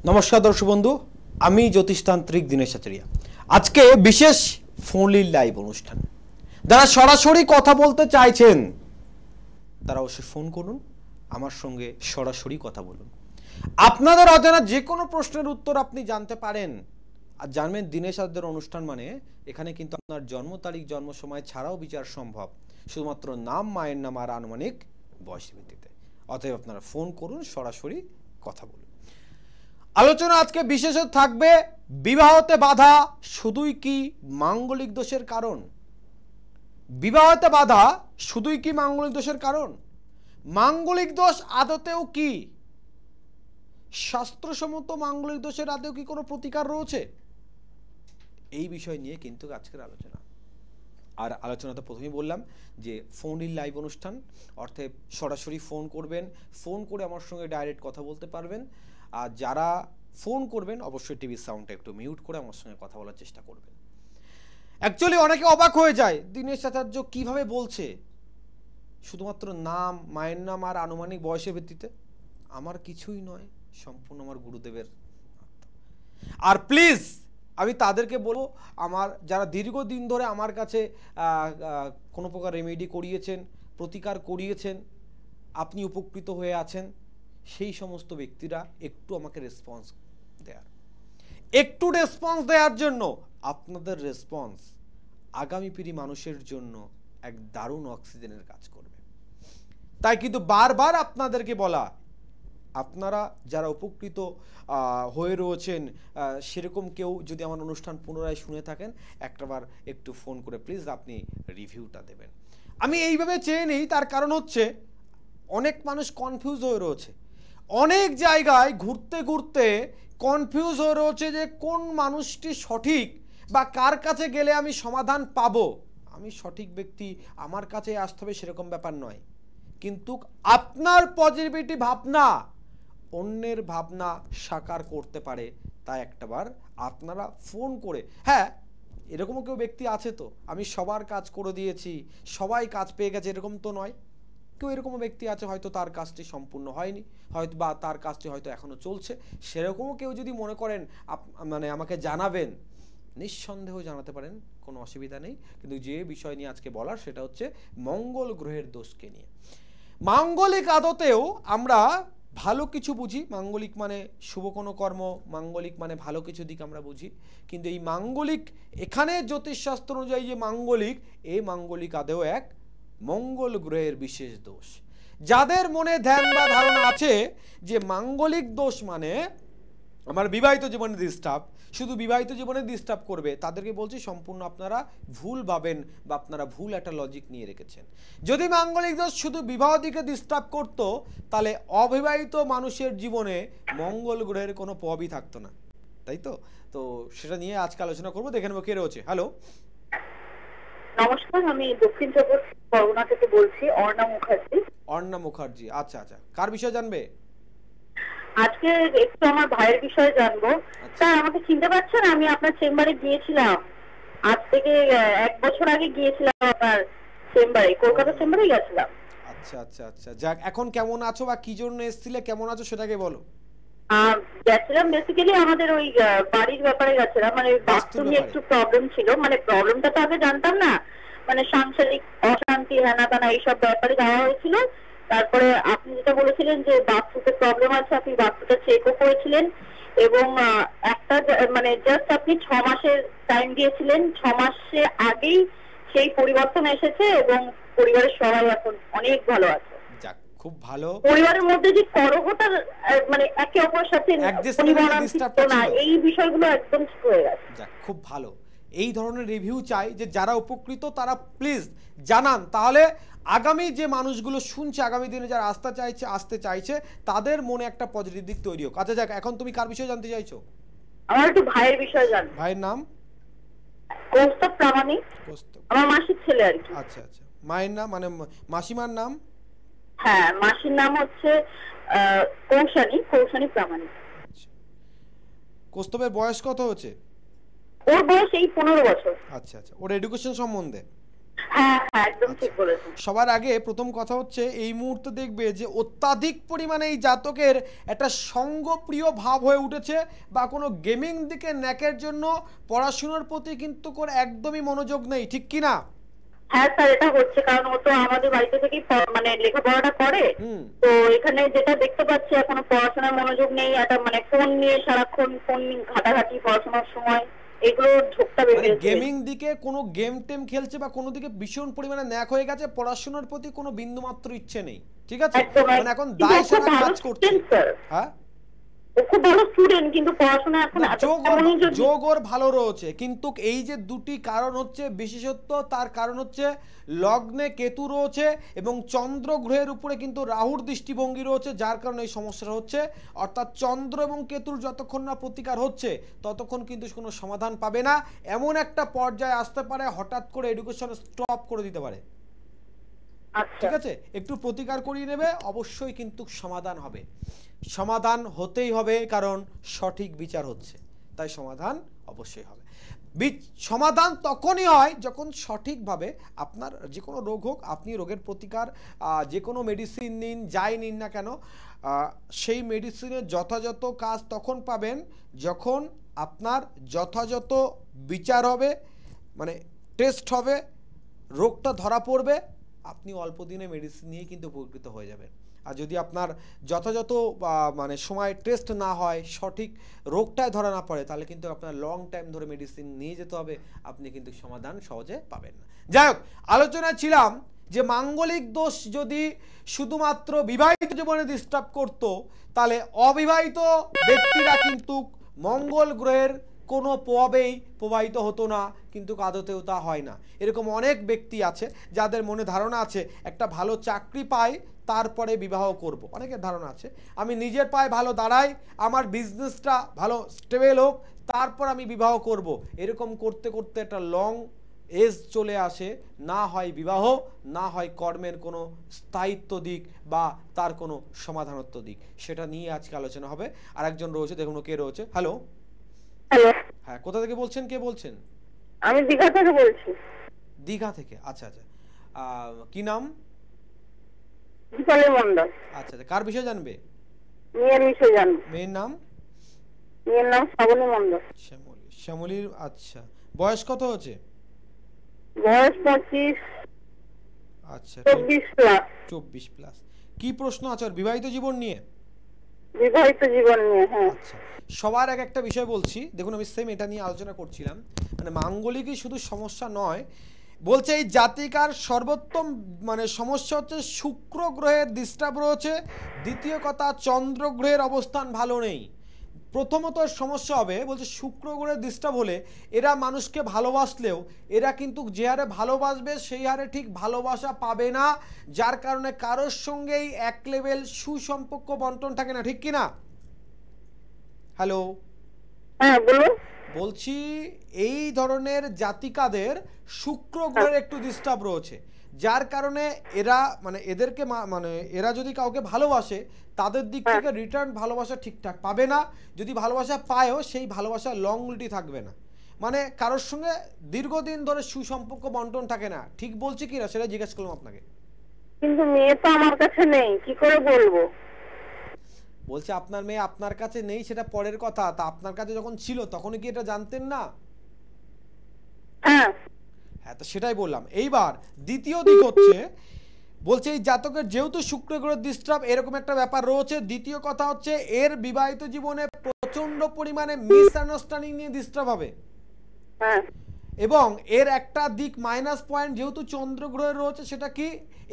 নমস্কার দর্শক বন্ধু, আমি জ্যোতিষতান্ত্রিক দীনেশ আচারিয়া। আজকে বিশেষ ফোন ইন লাইভ অনুষ্ঠান। যারা সরাসরি কথা বলতে চাইছেন তারা অবশ্যই ফোন করুন, আমার সঙ্গে সরাসরি কথা বলুন। আপনাদের অজানা যে কোনো প্রশ্নের উত্তর আপনি জানতে পারেন। আর জানবেন দীনেশ আচার্যের অনুষ্ঠান মানে এখানে কিন্তু আপনার জন্ম তারিখ, জন্ম সময় ছাড়াও বিচার সম্ভব, শুধুমাত্র নাম, মায়ের নাম আর আনুমানিক বয়সের ভিত্তিতে। অতএব আপনারা ফোন করুন, সরাসরি কথা বলুন। আলোচনা আজকে বিশেষ থাকবে বিবাহতে বাধা শুধুই কি মাঙ্গলিক দোষের কারণ। বিবাহতে বাধা শুধুই কি মাঙ্গলিক দোষের কারণ? মাঙ্গলিক দোষ আদতেও কি শাস্ত্রসম্মত? মাঙ্গলিক দোষের আদৌ কি কোনো প্রতিকার রয়েছে? এই বিষয় নিয়ে কিন্তু আজকের আলোচনা। আর আলোচনাতে প্রথমেই বললাম যে ফোন ইন লাইভ অনুষ্ঠান, অর্থাৎ সরাসরি ফোন করবেন, ফোন করে আমার সঙ্গে ডাইরেক্ট কথা বলতে পারবেন। আর যারা ফোন করবেন অবশ্যই টিভির সাউন্ডটা একটু মিউট করে আমার সঙ্গে কথা বলার চেষ্টা করবেন। অ্যাকচুয়ালি অনেকে অবাক হয়ে যায়, দীনেশ আচার্য কিভাবে বলছে শুধুমাত্র নাম, মায়ের নাম আর আনুমানিক বয়সের ভিত্তিতে। আমার কিছুই নয়, সম্পূর্ণ আমার গুরুদেবের। আর প্লিজ আমি তাদেরকে বলবো, আমার যারা দীর্ঘদিন ধরে আমার কাছে কোনো প্রকার রেমেডি করিয়েছেন, প্রতিকার করিয়েছেন, আপনি উপকৃত হয়ে আছেন, সেই সমস্ত ব্যক্তিরা একটু আমাকে রেসপন্স দেওয়ার জন্য। আপনাদের রেসপন্স আগামী পিঢ়ি মানুষের জন্য এক দারুণ অক্সিজেনের কাজ করবে। তাই কিন্তু বারবার আপনাদেরকে বলা, আপনারা যারা উপকৃত হয়ে রয়েছেন সেরকম কেউ যদি আমার অনুষ্ঠান পুনরায় শুনে থাকেন, একটাবার একটু ফোন করে প্লিজ আপনি রিভিউটা দেবেন। আমি এইভাবে চেয়ে নিই, তার কারণ হচ্ছে অনেক মানুষ কনফিউজ হয়ে রয়েছে, অনেক জায়গায় ঘুরতে ঘুরতে কনফিউজ হয়ে রয়েছে যে কোন মানুষটি সঠিক বা কার কাছে গেলে আমি সমাধান পাবো। আমি সঠিক ব্যক্তি, আমার কাছে আসতে হবে সেরকম ব্যাপার নয়। কিন্তু আপনার পজিটিভিটি ভাবনা অন্যের ভাবনা সাকার করতে পারে। তাই একটাবার আপনারা ফোন করে, হ্যাঁ এরকমও কেউ ব্যক্তি আছে তো, আমি সবার কাজ করে দিয়েছি, সবাই কাজ পেয়ে গেছে, এরকম তো নয়। কেউ এরকম ব্যক্তি আছে হয়তো তার কাজটি সম্পূর্ণ হয়নি, হয়তো বা তার কাজটি হয়তো এখনো চলছে। সেরকমও কেউ যদি মনে করেন মানে আমাকে জানাবেন, নিঃসন্দেহ জানাতে পারেন, কোনো অসুবিধা নেই। কিন্তু যে বিষয় নিয়ে আজকে বলার সেটা হচ্ছে মঙ্গল গ্রহের দোষকে নিয়ে। মাঙ্গলিক আদতেও আমরা ভালো কিছু বুঝি, মাঙ্গলিক মানে শুভ কোনো কর্ম, মাঙ্গলিক মানে ভালো কিছু দিক আমরা বুঝি। কিন্তু এই মাঙ্গলিক, এখানে জ্যোতিষশাস্ত্র অনুযায়ী যে মাঙ্গলিক, এই মাঙ্গলিক আদৌ এক মঙ্গল গ্রহের বিশেষ দোষ। যাদের মনে ধ্যান বা ধারণা আছে যে মাঙ্গলিক দোষ মানে আমার বিবাহিত জীবনে ডিস্টার্ব, শুধু বিবাহিত জীবনে ডিস্টার্ব করবে, তাদেরকে বলছি সম্পূর্ণ আপনারা ভুল ভাবেন বা আপনারা ভুল একটা লজিক নিয়ে রেখেছেন। যদি মাঙ্গলিক দোষ শুধু বিবাহ দিকে ডিস্টার্ব করতো, তাহলে অবিবাহিত মানুষের জীবনে মঙ্গল গ্রহের কোনো প্রভাবই থাকতো না, তাই তো? তো সেটা নিয়ে আজকে আলোচনা করবো। দেখে নেবো কে রয়েছে। হ্যালো, নমস্কার, আমি দক্ষিণ চব্বিশ পরগনা থেকে বলছি, অর্ণা মুখার্জি। অর্ণা মুখার্জি, আচ্ছা আচ্ছা, কার বিষয়ে জানবে? আজকে একটু আমার ভাইয়ের বিষয়ে জানবো। স্যার আমাকে চিনতে পারছেন? আমি আপনার চেম্বারে গিয়েছিলাম, আজ থেকে 1 বছর আগে গিয়েছিলাম আপনার চেম্বারে, কলকাতা চেম্বারে গেছিলাম। আচ্ছা আচ্ছা আচ্ছা, যাক, এখন কেমন আছো বা কি জন্য এসেছিলে, কেমন আছো সেটাকে বলো। গেছিলাম বেসিক্যালি আমাদের ওই বাড়ির ব্যাপারে গেছিলাম, মানে বাস্তু নিয়ে একটু প্রবলেম ছিল। মানে প্রবলেমটা তো আগে জানতাম না, মানে সাংসারিক অশান্তি, হেনা তেনা এইসব ব্যাপারে যাওয়া হয়েছিল। তারপরে আপনি যেটা বলেছিলেন যে বাস্তুতে প্রবলেম আছে, আপনি বাস্তুটা চেকও করেছিলেন এবং একটা মানে জাস্ট আপনি 6 মাসের টাইম দিয়েছিলেন। 6 মাসে আগেই সেই পরিবর্তন এসেছে এবং পরিবারের সবাই এখন অনেক ভালো আছে। যাক, খুব ভালো। পরিবারের মধ্যে যে কলহটা মানে একে অপরের সাথে না, এই বিষয়গুলো একদম ঠিক হয়ে গেছে। যাক, খুব ভালো। এই ধরনের রিভিউ চাই, যে যারা উপকৃত তারা প্লিজ জানান, তাহলে আগামী যে মানুষগুলো শুনছে, আগামী দিনে যারা আসতে চাইছে তাদের মনে একটা পজিটিভ দিক তৈরি হোক। আচ্ছা যাক, এখন তুমি কার বিষয়ে জানতে চাইছো? আমার একটু ভাইয়ের বিষয়ে জানতে। ভাইয়ের নাম? কৌস্তব প্রামাণিক, আমার মাসির ছেলে আর কি। আচ্ছা আচ্ছা, মায়ের নাম মানে মাসিমার নাম? হ্যাঁ, মাসির নাম হচ্ছে কৌশানী প্রামাণিক। কৌস্তবের বয়স কত হচ্ছে? ওর বয়স এই 15 বছর। আচ্ছা আচ্ছা, ওর এডুকেশন সম্বন্ধে? হ্যাঁ হ্যাঁ একদম ঠিক বলেছেন। সবার আগে প্রথম কথা হচ্ছে এই মুহূর্তে দেখবে যে অত্যাধিক পরিমাণে এই জাতকের একটা সঙ্গপ্রিয় ভাব হয়ে উঠেছে, বা কোনো গেমিং দিকে ন্যাকের জন্য পড়াশোনার প্রতি কিন্তু একদমই মনোযোগ নেই, ঠিক কি না? হ্যাঁ স্যার, এটা হচ্ছে কারণ ও তো আমাদের বাড়িতে থেকেই মানে লেখাপড়াটা করে, তো এখানে যেটা দেখতে পাচ্ছি এখনো পড়াশোনার মনোযোগ নেই, একটা মানে ফোন নিয়ে সারাক্ষণ ফোন ঘাটাঘাটি পড়াশোনার সময় এগুলো ঝোঁকটা বেড়ে গেছে। গেমিং দিকে কোনো গেম টেম খেলছে বা কোনো দিকে ভীষণ পরিমাণে ন্যাক হয়ে গেছে, পড়াশোনার প্রতি কোনো বিন্দু মাত্র ইচ্ছে নেই, ঠিক আছে? মানে এখন দায় সারা কাজ করছে। হ্যাঁ ও খুব ভালো স্টুডেন্ট, কিন্তু পড়াশোনা এখন যোগ ওর ভালো রয়েছে, কিন্তু এই যে দুটি কারণ হচ্ছে বিশেষত্ব, তার কারণ হচ্ছে লগ্নে কেতু রয়েছে এবং চন্দ্র গ্রহের উপরে কিন্তু রাহুর দৃষ্টিভঙ্গি রয়েছে, যার কারণে এই সমস্যাটা হচ্ছে। অর্থাৎ চন্দ্র এবং কেতুর যতক্ষণ না প্রতিকার হচ্ছে ততক্ষণ কিন্তু কোনো সমাধান পাবে না। এমন একটা পর্যায়ে আসতে পারে হঠাৎ করে এডুকেশন স্টপ করে দিতে পারে, ঠিক আছে? একটু প্রতিকার করিয়ে নেবে, অবশ্যই কিন্তু সমাধান হবে। সমাধান হতেই হবে, কারণ সঠিক বিচার হচ্ছে, তাই সমাধান অবশ্যই হবে। সমাধান তখনই হয় যখন সঠিকভাবে আপনার যে কোনো রোগ হোক, আপনি রোগের প্রতিকার যে কোনো মেডিসিন নিন, যাই নিন না কেন, সেই মেডিসিনের যথাযথ কাজ তখন পাবেন যখন আপনার যথাযথ বিচার হবে, মানে টেস্ট হবে, রোগটা ধরা পড়বে, আপনি অল্প দিনে মেডিসিন নিয়ে কিন্তু উপকৃত হয়ে যাবেন। আর যদি আপনার যথাযথ মানে সময় টেস্ট না হয়, সঠিক রোগটায় ধরা না পড়ে, তাহলে কিন্তু আপনার লং টাইম ধরে মেডিসিন নিয়ে যেতে হবে, আপনি কিন্তু সমাধান সহজে পাবেন না। যাই হোক, আলোচনায় ছিলাম যে মাঙ্গলিক দোষ যদি শুধুমাত্র বিবাহিত জীবনে ডিস্টার্ব করতো, তাহলে অবিবাহিত ব্যক্তিরা কিন্তু মঙ্গল গ্রহের কোনো প্রভাবেই প্রবাহিত হতো না, কিন্তু আদতেও তা হয় না। এরকম অনেক ব্যক্তি আছে যাদের মনে ধারণা আছে একটা ভালো চাকরি পাই তারপরে বিবাহ করব, অনেকের ধারণা আছে আমি নিজের পায়ে ভালো দাঁড়াই, আমার বিজনেসটা ভালো স্টেবল হোক, তারপর আমি বিবাহ করব। এরকম করতে করতে একটা লং এজ চলে আসে, না হয় বিবাহ, না হয় কর্মের কোনো স্থায়িত্ব দিক বা তার কোনো সমাধানত্ব দিক। সেটা নিয়ে আজকে আলোচনা হবে। আর একজন রয়েছে, দেখুন কে রয়েছে। হ্যালো। হ্যাঁ, কোথা থেকে বলছেন? কে বলছেন? আমি দীঘা থেকে বলছি। দীঘা থেকে? আচ্ছা আচ্ছা, কি নাম? দীপালি মণ্ডল। আচ্ছা আচ্ছা, কার বিষয়ে জানবে? মেয়ের বিষয়ে জানবে। মেয়ের নাম? মেয়ের নাম শ্রাবণী মণ্ডল। শ্যামলী। শ্যামলীর আচ্ছা, বয়স কত হচ্ছে? বয়স 25। আচ্ছা, 24 প্লাস। 24 প্লাস। কি প্রশ্ন আছে ওর বিবাহিত জীবন নিয়ে? বিবাহিত জীবন নিয়ে, হ্যাঁ। আচ্ছা, সবার এক একটা বিষয় বলছি, দেখুন আমি সেম এটা নিয়ে আলোচনা করছিলাম। মানে মাঙ্গলিকই শুধু সমস্যা নয়, বলছে এই জাতিকার সর্বোত্তম মানে সমস্যা হচ্ছে শুক্র গ্রহের ডিস্টার্ব রয়েছে। দ্বিতীয় কথা, চন্দ্র গ্রহের অবস্থান ভালো নেই। প্রথমত সমস্যা হবে, বলছে শুক্র গ্রহের ডিস্টার্ব হলে এরা মানুষকে ভালোবাসলেও এরা কিন্তু যে হারে ভালোবাসবে সেই হারে ঠিক ভালোবাসা পাবে না, যার কারণে কারোর সঙ্গেই এক লেভেল সুসম্পর্ক বন্টন থাকে না, ঠিক কিনা? হ্যালো। হ্যাঁ বলুন। বলছি এই ধরনের জাতিকাদের শুক্র গ্রহের একটু ডিস্টার্ব রয়েছে, যার কারণে এরা মানে এদেরকে মানে এরা যদি কাউকে ভালোবাসে তাদের দিক থেকে রিটার্ন ভালোবাসা ঠিকঠাক পাবে না। যদি ভালোবাসা পায়ও সেই ভালোবাসা লংলিটি থাকবে না, মানে কারোর সঙ্গে দীর্ঘদিন ধরে সুসম্পর্ক বন্টন থাকে না। ঠিক বলছি কিনা সেটা জিজ্ঞেস করলাম আপনাকে। কিন্তু মেয়ে তো আমার কাছে নেই, কি করে বলবো? বলছে আপনার মেয়ে আপনার কাছে নেই সেটা পরের কথা, তা আপনার কাছে যখন ছিল তখন কি এটা জানতেন না? হ্যাঁ হ্যাঁ, তো সেটাই বললাম। এইবার দ্বিতীয় দিক হচ্ছে, বলছে এই জাতকের যেহেতু শুক্র গ্রহ ডিস্টার্ব, এরকম একটা ব্যাপার রয়েছে। দ্বিতীয় কথা হচ্ছে এর বিবাহিত জীবনে প্রচন্ড পরিমাণে মিসআন্ডারস্ট্যান্ডিং নিয়ে ডিস্টার্ব হবে। এবং এর একটা দিক মাইনাস পয়েন্ট যেহেতু চন্দ্র গ্রহে রয়েছে, সেটা কি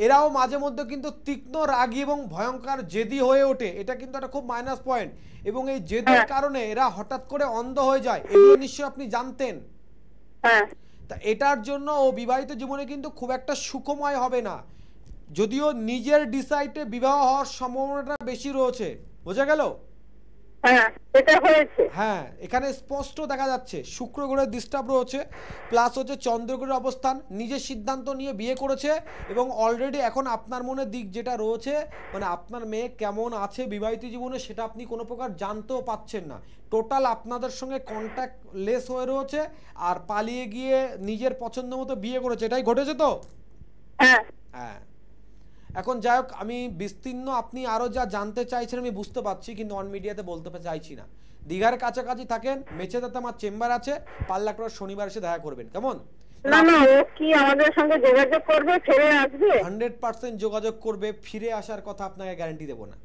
এরাও মাঝে মধ্যে কিন্তু তীক্ষ্ণ রাগী এবং ভয়ঙ্কর জেদি হয়ে ওঠে, এটা কিন্তু একটা খুব মাইনাস পয়েন্ট। এবং এই জেদের কারণে এরা হঠাৎ করে অন্ধ হয়ে যায়, এগুলো নিশ্চয়ই আপনি জানতেন। তা এটার জন্য ও বিবাহিত জীবনে কিন্তু খুব একটা সুখময় হবে না, যদিও নিজের ডিসাইডে বিবাহ হওয়ার সম্ভাবনাটা বেশি রয়েছে। বোঝা গেল? হ্যাঁ এটা হয়েছে। হ্যাঁ, এখানে স্পষ্ট দেখা যাচ্ছে শুক্র গ্রহের ডিস্টার্ব রয়েছে, প্লাস হচ্ছে চন্দ্র গ্রহের অবস্থান, নিজের সিদ্ধান্ত নিয়ে বিয়ে করেছে এবং অলরেডি এখন আপনার মনে দিক যেটা রয়েছে, মানে আপনার মেয়ে কেমন আছে বিবাহিত জীবনে সেটা আপনি কোনো প্রকার জানতেও পাচ্ছেন না। টোটাল আপনাদের সঙ্গে কন্ট্যাক্ট লেস হয়ে রয়েছে আর পালিয়ে গিয়ে নিজের পছন্দ মতো বিয়ে করেছে, এটাই ঘটেছে তো? হ্যাঁ হ্যাঁ। এখন যাই হোক, আমি বিস্তীর্ণ আপনি আরো যা জানতে চাইছেন আমি বুঝতে পারছি, কিন্তু অন মিডিয়াতে বলতে চাইছি না। দীঘার কাছাকাছি থাকেন, মেচেদাতে আমার চেম্বার আছে, পাল্লা করে শনিবার এসে দেখা করবেন, কেমন? না না, ও কি আমাদের সঙ্গে যোগাযোগ করবে, ফিরে আসবে? 100% যোগাযোগ করবে, ফিরে আসার কথা আপনাকে গ্যারান্টি দেব না।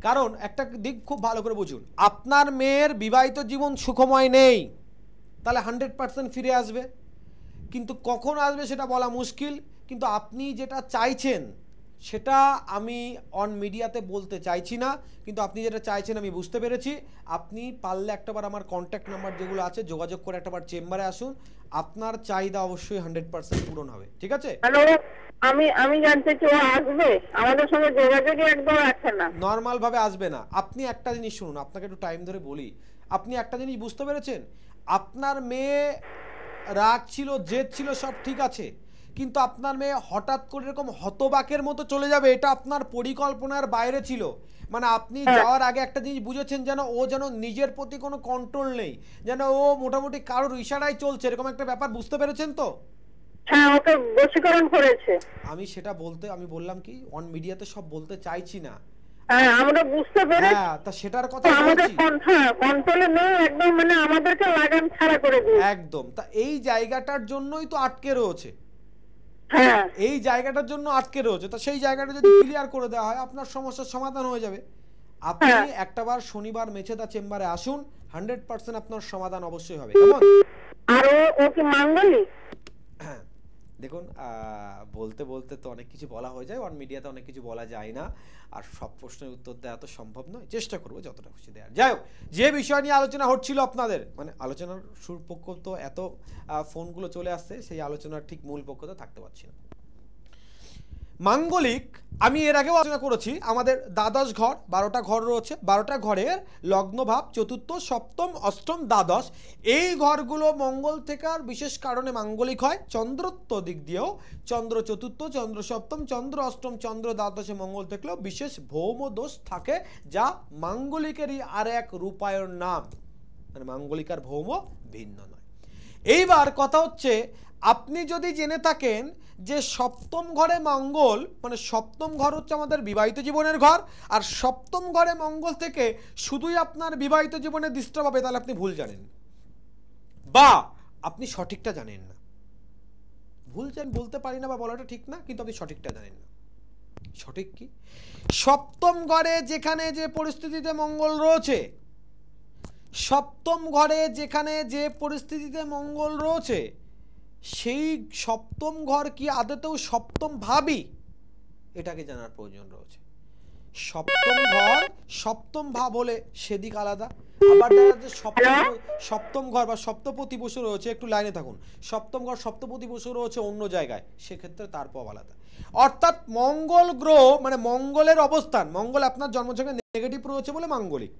কারণ একটা দিক খুব ভালো করে বুঝুন, আপনার মেয়ের বিবাহিত জীবন সুখময় নেই, তাহলে 100% ফিরে আসবে, কিন্তু কখন আসবে সেটা বলা মুশকিল। কিন্তু আপনি যেটা চাইছেন সেটা আমি অন মিডিয়াতে বলতে চাইছি না, কিন্তু আপনি যেটা চাইছেন আমি বুঝতে পেরেছি। আপনি পারলে একটাবার আমার কন্ট্যাক্ট নাম্বার যেগুলো আছে যোগাযোগ করে একটাবার চেম্বারে আসুন, আপনার চাহিদা অবশ্যই 100% পূরণ হবে, ঠিক আছে? হ্যালো, আমি জানতে চাই ও আসবে? আমাদের সঙ্গে যোগাযোগই একদম রাখে না। নর্মাল ভাবে আসবে না। আপনি একটা জিনিস শুনুন, আপনাকে একটু টাইম ধরে বলি, আপনি একটা জিনিস বুঝতে পেরেছেন, আপনার মেয়ে রাগ ছিল, জেদ ছিল, সব ঠিক আছে, কিন্তু আপনার মেয়ে হঠাৎ করে এরকম হতবাকের মতো চলে যাবে, এটা আপনার পরিকল্পনার বাইরে ছিল। মানে আপনি যাওয়ার আগে একটা জিনিস বুঝেছেন, যেন ও যেন নিজের প্রতি কোনো কন্ট্রোল নেই, যেন ও মোটামুটি কারোর ইশারায় চলছে, এরকম একটা ব্যাপার বুঝতে পেরেছেন তো? হ্যাঁ, ওকে বশীকরণ করেছে। আমি সেটা বলতে, আমি বললাম কি অন মিডিয়াতে সব বলতে চাইছি না। হ্যাঁ, আমরা বুঝতে পেরেছি। হ্যাঁ, তা সেটার কথা আমাদের বলছি। কন্ট্রোলে নেই একদম, মানে আমাদেরকে লাগাম ছাড়া করে দিয়েছে একদম। তা এই জায়গাটার জন্যই তো আটকে রয়েছে, হ্যাঁ এই জায়গাটার জন্য আটকে রয়েছে। তা সেই জায়গাটা যদি ক্লিয়ার করে দেওয়া হয় আপনার সমস্যার সমাধান হয়ে যাবে। আপনি একটাবার শনিবার মেচেদা চেম্বারে আসুন, 100% আপনার সমাধান অবশ্যই হবে, কেমন? আর ও কি মাঙ্গলিক? দেখুন, বলতে বলতে তো অনেক কিছু বলা হয়ে যায়, অন মিডিয়াতে অনেক কিছু বলা যায় না, আর সব প্রশ্নের উত্তর দেওয়া তো সম্ভব নয়, চেষ্টা করবো যতটা খুশি দেওয়ার। যাই হোক, যে বিষয় নিয়ে আলোচনা হচ্ছিল আপনাদের, মানে আলোচনার সুরপক্ষ তো এত ফোনগুলো চলে আসছে, সেই আলোচনার ঠিক মূল পক্ষ তো থাকতে পারছি না। মাঙ্গলিক আমি এর আগেও আলোচনা করেছি, আমাদের দ্বাদশ ঘর, 12টা ঘর রয়েছে, 12টা ঘরের লগ্নভাব চতুর্থ, সপ্তম, অষ্টম, দ্বাদশ, এই ঘরগুলো মঙ্গল থেকে আর বিশেষ কারণে মাঙ্গলিক হয়। চন্দ্রত্ব দিক দিয়েও চন্দ্র চতুর্থ, চন্দ্র সপ্তম, চন্দ্র অষ্টম, চন্দ্র দ্বাদশে মঙ্গল থাকলেও বিশেষ ভৌম দোষ থাকে, যা মাঙ্গলিকেরই আর এক রূপায়ণ নাম, মানে মাঙ্গলিক আর ভৌম ভিন্ন নয়। এইবার কথা হচ্ছে, আপনি যদি জেনে থাকেন যে সপ্তম ঘরে মঙ্গল, মানে সপ্তম ঘর হচ্ছে আমাদের বিবাহিত জীবনের ঘর, আর সপ্তম ঘরে মঙ্গল থেকে শুধুই আপনার বিবাহিত জীবনে ডিস্টার্ব হবে, তাহলে আপনি ভুল জানেন বা আপনি সঠিকটা জানেন না। ভুল বলতে পারি না বা বলাটা ঠিক না, কিন্তু আপনি সঠিকটা জানেন না। সঠিক কি? সপ্তম ঘরে যেখানে যে পরিস্থিতিতে মঙ্গল রয়েছে, সপ্তম ঘরে যেখানে যে পরিস্থিতিতে মঙ্গল রয়েছে, সেই সপ্তম ঘর কি আদতেও সপ্তম ভাবই, এটাকে জানার প্রয়োজন রয়েছে। সপ্তম ঘর সপ্তম ভাব হলে সেদিক আলাদা, আবার দেখা যাচ্ছে সপ্তম ঘর বা সপ্তপতি বসু রয়েছে, একটু লাইনে থাকুন, সপ্তম ঘর সপ্তপতি বসু রয়েছে অন্য জায়গায়, সেক্ষেত্রে তার প্রভাব আলাদা। অর্থাৎ মঙ্গল গ্রহ, মানে মঙ্গলের অবস্থান, মঙ্গল আপনার জন্মছকে নেগেটিভ রয়েছে বলে মাঙ্গলিক,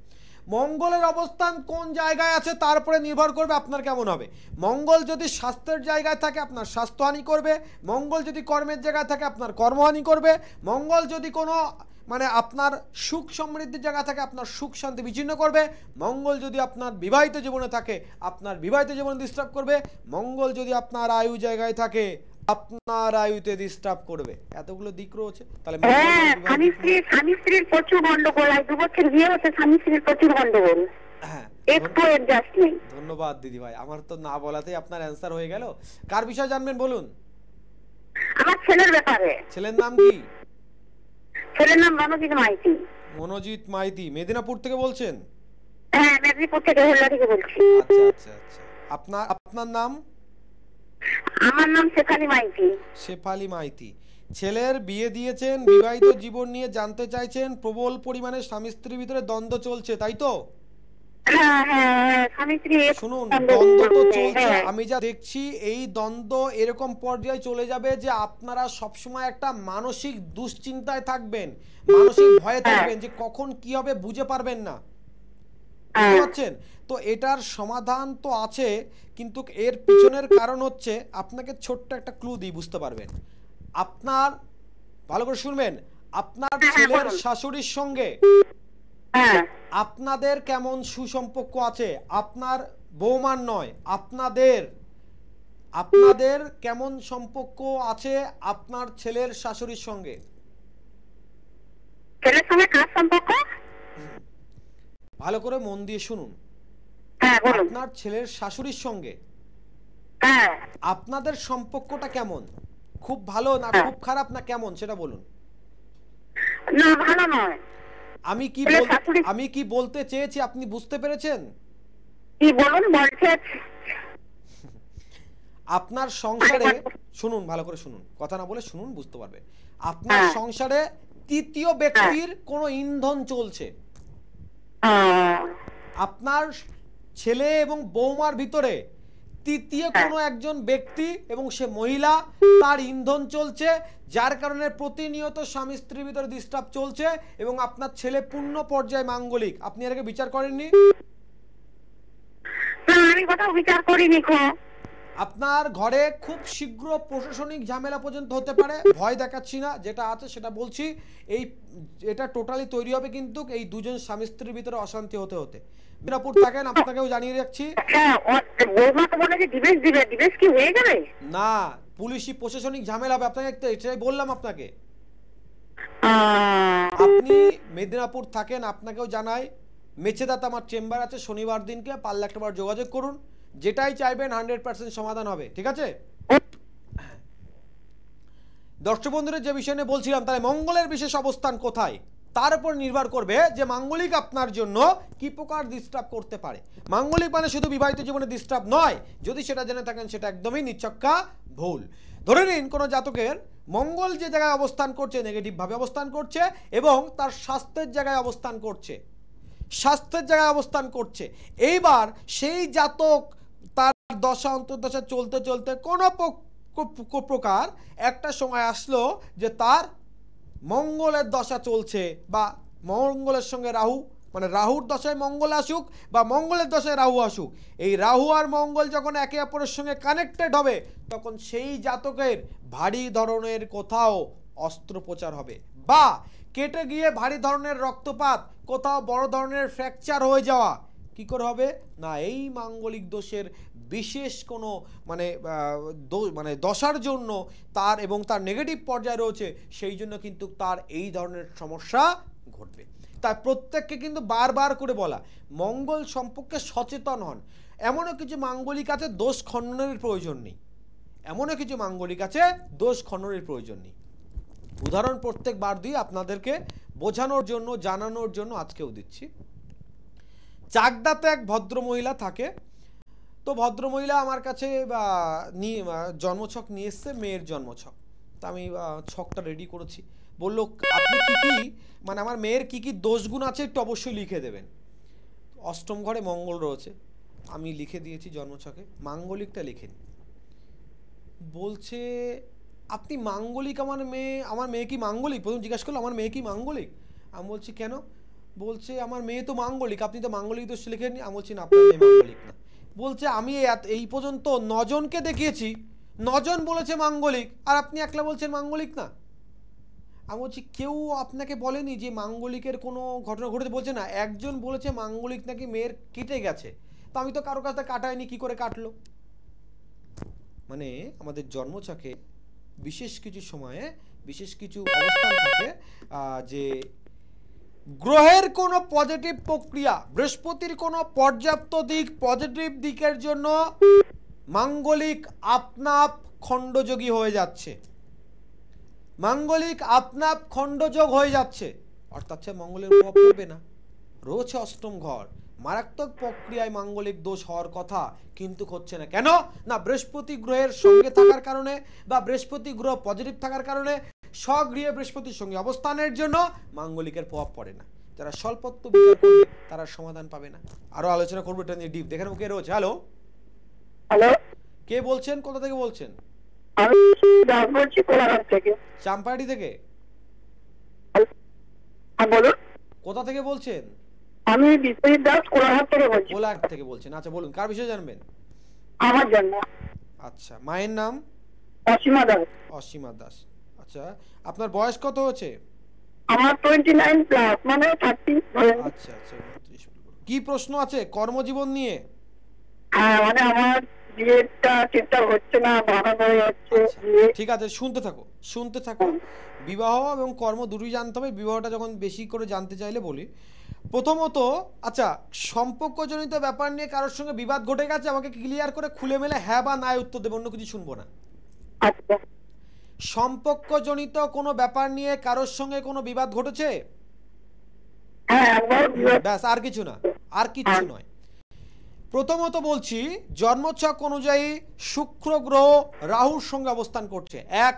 মঙ্গলের অবস্থান কোন জায়গায় আছে তারপরে নির্ভর করবে আপনার কেমন হবে। মঙ্গল যদি স্বাস্থ্যের জায়গায় থাকে আপনার স্বাস্থ্যহানি করবে, মঙ্গল যদি কর্মের জায়গায় থাকে আপনার কর্মহানি করবে, মঙ্গল যদি কোনো মানে আপনার সুখ সমৃদ্ধির জায়গা থাকে আপনার সুখ শান্তি বিচ্ছিন্ন করবে, মঙ্গল যদি আপনার বিবাহিত জীবনে থাকে আপনার বিবাহিত জীবনে ডিস্টার্ব করবে, মঙ্গল যদি আপনার আয়ু জায়গায় থাকে আপনার আয়ুতে ডিস্টার্ব করবে। এতগুলো দিক রয়েছে, তাহলে স্বামী স্ত্রীর প্রচুর গন্ডগোল, 2 বছর বিয়ে হচ্ছে, স্বামী স্ত্রীর প্রচুর গন্ডগোল, একটু অ্যাডজাস্ট নেই। ধন্যবাদ দিদি ভাই, আমার তো না বলাতেই আপনার অ্যানসার হয়ে গেল। কার বিষয় জানবেন বলুন? আমার ছেলের ব্যাপারে। ছেলের নাম কি? ছেলের নাম মনোজিৎ মাইতি। মনোজিৎ মাইতি, মেদিনীপুর থেকে বলছেন? হ্যাঁ, মেদিনীপুর থেকে, হেল্লা থেকে বলছি। আচ্ছা আচ্ছা আচ্ছা, আপনার নাম? আমার নাম শেফালি মাইতি। শেফালি মাইতি। ছেলের বিয়ে দিয়েছেন, বিবাহিত জীবন নিয়ে জানতে চাইছেন, প্রবল পরিমাণে স্বামী স্ত্রীর ভিতরে দ্বন্দ্ব চলছে, তাই তো? শুনুন, দ্বন্দ্ব তো চলছে, আমি যা দেখছি এই দ্বন্দ্ব এরকম পর্যায়ে চলে যাবে যে আপনারা সবসময় একটা মানসিক দুশ্চিন্তায় থাকবেন, মানসিক ভয়ে থাকবেন, যে কখন কি হবে বুঝে পারবেন না। বুঝতে পারছেন? তো এটার সমাধান তো আছে, কিন্তু এর পিছনের কারণ হচ্ছে, আপনাকে ছোট্ট একটা ক্লু দিই, বুঝতে পারবেন। আপনার, ভালো করে শুনবেন, আপনার ছেলের শাশুড়ির সঙ্গে আপনাদের কেমন সুসম্পর্ক আছে? আপনার বৌমার নয়, আপনাদের কেমন সম্পর্ক আছে আপনার ছেলের শাশুড়ির সঙ্গে? ছেলের সঙ্গে কার সম্পর্ক? ভালো করে মন দিয়ে শুনুন। আপনার ছেলের শাশুড়ির সঙ্গে আপনাদের সম্পর্কটা কেমন? খুব ভালো না খুব খারাপ না কেমন সেটা বলুন। না, ভালো নয়। আমি কি বলতে চেয়েছি আপনি বুঝতে পেরেছেন? কি বলুন? বলছেন আপনার সংসারে, শুনুন ভালো করে শুনুন, কথা না বলে শুনুন, বুঝতে পারবেন। আপনার সংসারে তৃতীয় ব্যক্তির কোনো ইন্ধন চলছে। আপনার ছেলে এবং বৌমার ভিতরে তৃতীয় কোনো একজন ব্যক্তি, এবং সে মহিলা, তার ইন্ধন চলছে, যার কারণে প্রতিনিয়ত স্বামী স্ত্রীর ভিতরে ডিস্টার্ব চলছে, এবং আপনার ছেলে পূর্ণ পর্যায়ে মাঙ্গলিক। আপনি এর আগে বিচার করেননি? আমি কোথাও বিচার করিনি। আপনার ঘরে খুব শীঘ্র প্রশাসনিক ঝামেলা পর্যন্ত হতে পারে, ভয় দেখাচ্ছি না, যেটা আছে সেটা বলছি। এটা টোটালি তৈরি হবে কিন্তু এই দুজন স্বামী স্ত্রীর ভিতরে অশান্তি হতে হতে। মিরাপুর থাকেন, আপনাকেও জানিয়ে রাখছি। না, পুলিশি প্রশাসনিক ঝামেলা হবে, আপনাকে এটাই বললাম আপনাকে। আপনি মেদিনীপুর থাকেন, আপনাকেও জানাই, মেছেদাতে আমার চেম্বার আছে, শনিবার দিনকে পারলে একটাবার যোগাযোগ করুন, যেটাই চাইবেন 100% সমাধান হবে, ঠিক আছে? দর্শক বন্ধুরা, যে বিষয় নিয়ে বলছিলাম, তাহলে মঙ্গলের বিশেষ অবস্থান কোথায় তার উপর নির্ভর করবে যে মাঙ্গলিক আপনার জন্য কি প্রকার ডিস্টার্ব করতে পারে। মাঙ্গলিক মানে শুধু বিবাহিত জীবনে ডিস্টার্ব নয়, যদি সেটা জেনে থাকেন সেটা একদমই নিছক্কা ভুল। ধরে নিন কোনো জাতকের মঙ্গল যে জায়গায় অবস্থান করছে, নেগেটিভ ভাবে অবস্থান করছে, এবং তার স্বাস্থ্যের জায়গায় অবস্থান করছে, এইবার সেই জাতক তার দশা অন্তর্দশা চলতে চলতে কোনো প্রকার একটা সময় আসলো যে তার মঙ্গলের দশা চলছে, বা মঙ্গলের সঙ্গে রাহু, মানে রাহুর দশায় মঙ্গল আসুক বা মঙ্গলের দশায় রাহু আসুক, এই রাহু আর মঙ্গল যখন একে অপরের সঙ্গে কানেক্টেড হবে, তখন সেই জাতকের ভারী ধরনের কোথাও অস্ত্রোপচার হবে, বা কেটে গিয়ে ভারী ধরনের রক্তপাত, কোথাও বড় ধরনের ফ্র্যাকচার হয়ে যাওয়া। কি করে হবে না, এই মাঙ্গলিক দোষের বিশেষ কোনো মানে দশার জন্য তার, এবং তার নেগেটিভ পর্যায়ে রয়েছে, সেই জন্য কিন্তু তার এই ধরনের সমস্যা ঘটবে। তাই প্রত্যেককে কিন্তু বারবার করে বলা, মঙ্গল সম্পর্কে সচেতন হন। এমনও কিছু মাঙ্গলিক আছে দোষ খণ্ডনের প্রয়োজন নেই, উদাহরণ প্রত্যেকবার দিয়ে আপনাদেরকে বোঝানোর জন্য, জানানোর জন্য আজকেও দিচ্ছি। চাকদাতে এক ভদ্রমহিলা থাকে, তো ভদ্রমহিলা আমার কাছে জন্মছক নিয়ে এসছে, মেয়ের জন্মছক। তা আমি ছকটা রেডি করেছি, বললো আপনি কি কি, মানে আমার মেয়ের কি কি দোষগুণ আছে একটু অবশ্যই লিখে দেবেন। অষ্টম ঘরে মঙ্গল রয়েছে, আমি লিখে দিয়েছি জন্মছকে, মাঙ্গলিকটা লিখেন। বলছে আপনি মাঙ্গলিক, আমার মেয়ে কি মাঙ্গলিক? প্রথম জিজ্ঞাসা করলো আমার মেয়ে কি মাঙ্গলিক? আমি বলছি কেন? বলছে আমার মেয়ে তো মাঙ্গলিক, আপনি তো মাঙ্গলিক দোষ লিখেননি। আমি বলছি না, আপনার মেয়ে মাঙ্গলিক না। বলছে আমি এই পর্যন্ত 9 জনকে দেখিয়েছি, 9 জন বলেছে মাঙ্গলিক, আর আপনি একলা বলছেন মাঙ্গলিক না। আমি বলছি কেউ আপনাকে বলেনি যে মাঙ্গলিকের কোনো ঘটনা ঘটেছে? বলছে না, একজন বলেছে মাঙ্গলিক নাকি মেয়ের কেটে গেছে। তো আমি তো কারো কাছে কাটাইনি, কি করে কাটলো? মানে আমাদের জন্মছকে বিশেষ কিছু সময়ে বিশেষ কিছু অবস্থান থাকে, যে গ্রহের কোনো পজিটিভ প্রক্রিয়া, বৃহস্পতির কোনো পর্যাপ্ত দিক, পজিটিভ দিকের জন্য মাঙ্গলিক আপনাপ খণ্ডযোগী হয়ে যাচ্ছে, অর্থাৎ সে মঙ্গলের প্রভাব পড়বে না। রয়েছে অষ্টম ঘর, মারাত্মক প্রক্রিয়ায় মাঙ্গলিক দোষ হওয়ার কথা, কিন্তু হচ্ছে না। কেন না, বৃহস্পতি গ্রহের সঙ্গে থাকার কারণে, বা বৃহস্পতি গ্রহ পজিটিভ থাকার কারণে, স্বগৃহে বৃহস্পতির সঙ্গে অবস্থানের জন্য মাঙ্গলিকের প্রভাব পড়ে না। যারা স্বল্পত্ব বিচার করবে তারা সমাধান পাবে না। আরো আলোচনা করবো এটা নিয়ে ডিপ। দেখেন কে রয়েছে। হ্যালো, কে বলছেন? কোথা থেকে বলছেন? আমি বলছি কোলাঘাট থেকে। চাম্পাহাটি থেকে? বলুন। কোথা থেকে বলছেন? আমি বিশ্বজিৎ দাস কোলাঘাট থেকে বলছি। কোলাঘাট থেকে বলছেন, আচ্ছা বলুন কার বিষয়ে জানবেন? আমার জন্য। আচ্ছা, মায়ের নাম? অসীমা দাস। অসীমা দাস। আচ্ছা, আপনার বয়স কত হচ্ছে? আমার 29 প্লাস, মানে 30 ধরেন। আচ্ছা আচ্ছা, 29। কি প্রশ্ন আছে কর্মজীবন নিয়ে? হ্যাঁ, মানে আমার বিয়েটা ঠিকঠাক হচ্ছে না, বাড়ানো হয়ে যাচ্ছে। ঠিক আছে, শুনতে থাকো শুনতে থাকো। বিবাহ এবং কর্ম দুটোই জানতে হবে। বিবাহটা যখন বেশি করে জানতে চাইলে বলি, প্রথমত আচ্ছা, সম্পর্কজনিত ব্যাপার নিয়ে কারোর সঙ্গে বিবাদ ঘটে গেছে, আমাকে ক্লিয়ার করে খুলে মেলে হ্যাঁ বা না উত্তর দেবে, অন্য কিছু শুনবো না। আচ্ছা। সম্পর্কজনিত কোনো ব্যাপার নিয়ে কারোর সঙ্গে কোনো বিবাদ ঘটেছে? হ্যাঁ, একবার। ব্যাস, আর কিছু না, আর কিছু নয়। প্রথমত বলছি, জন্মছক অনুযায়ী শুক্র গ্রহ রাহুর সঙ্গে অবস্থান করছে, এক।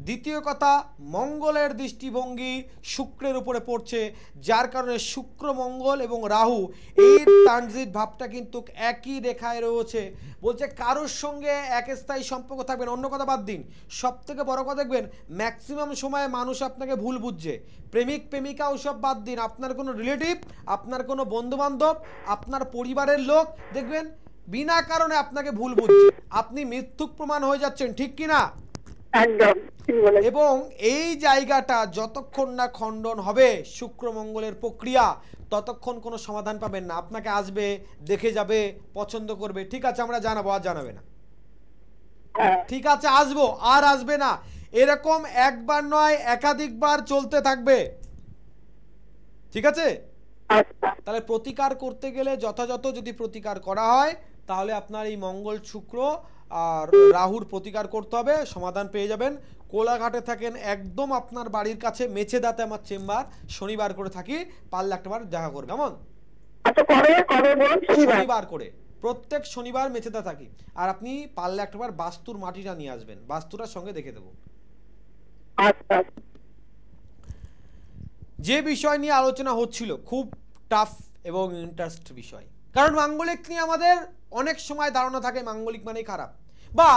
দ্বিতীয় কথা, মঙ্গলের দৃষ্টিভঙ্গি শুক্রের উপরে পড়ছে, যার কারণে শুক্র মঙ্গল এবং রাহু এই ট্রানজিট ভাবটা কিন্তু একই রেখায় রয়েছে। বলছে কারোর সঙ্গে এক স্থায়ী সম্পর্ক থাকবেন। অন্য কথা বাদ দিন, সব থেকে বড় কথা দেখবেন ম্যাক্সিমাম সময়ে মানুষ আপনাকে ভুল বুঝছে। প্রেমিক প্রেমিকা ওসব বাদ দিন, আপনার কোনো রিলেটিভ, আপনার কোনো বন্ধু বান্ধব, আপনার পরিবারের লোক দেখবেন বিনা কারণে আপনাকে ভুল বুঝছে, আপনি মিথ্যুক প্রমাণ হয়ে যাচ্ছেন, ঠিক কিনা? একদম। এবং এই জায়গাটা যতক্ষণ না খণ্ডন হবে শুক্র মঙ্গলের প্রক্রিয়া, ততক্ষণ কোনো সমাধান পাবেন না। আপনাকে আসবে, দেখে যাবে, পছন্দ করবে, ঠিক আছে আমরা জানাবো, আর জানাবে না, ঠিক আছে আসবো, আর আসবে না, এরকম একবার নয় একাধিকবার চলতে থাকবে, ঠিক আছে? তাহলে প্রতিকার করতে গেলে যথাযথ যদি প্রতিকার করা হয়, তাহলে আপনার এই মঙ্গল শুক্র আর রাহুর প্রতিকার করতে হবে, সমাধান পেয়ে যাবেন। কোলাঘাটে থাকেন, একদম আপনার বাড়ির কাছে মেছেদাতে আমার চেম্বার, শনিবার করে থাকি, পারলে একটাবার দেখা করবে, কেমন? শনিবার করে, প্রত্যেক শনিবার মেছেদা থাকি। আর আপনি পারলে একটাবার বাস্তুর মাটিটা নিয়ে আসবেন, বাস্তুটার সঙ্গে দেখে দেবো। যে বিষয় নিয়ে আলোচনা হচ্ছিল খুব টাফ এবং ইন্টারেস্ট বিষয়, কারণ মাঙ্গলিক নিয়ে আমাদের অনেক সময় ধারণা থাকে মাঙ্গলিক মানেই খারাপ। বা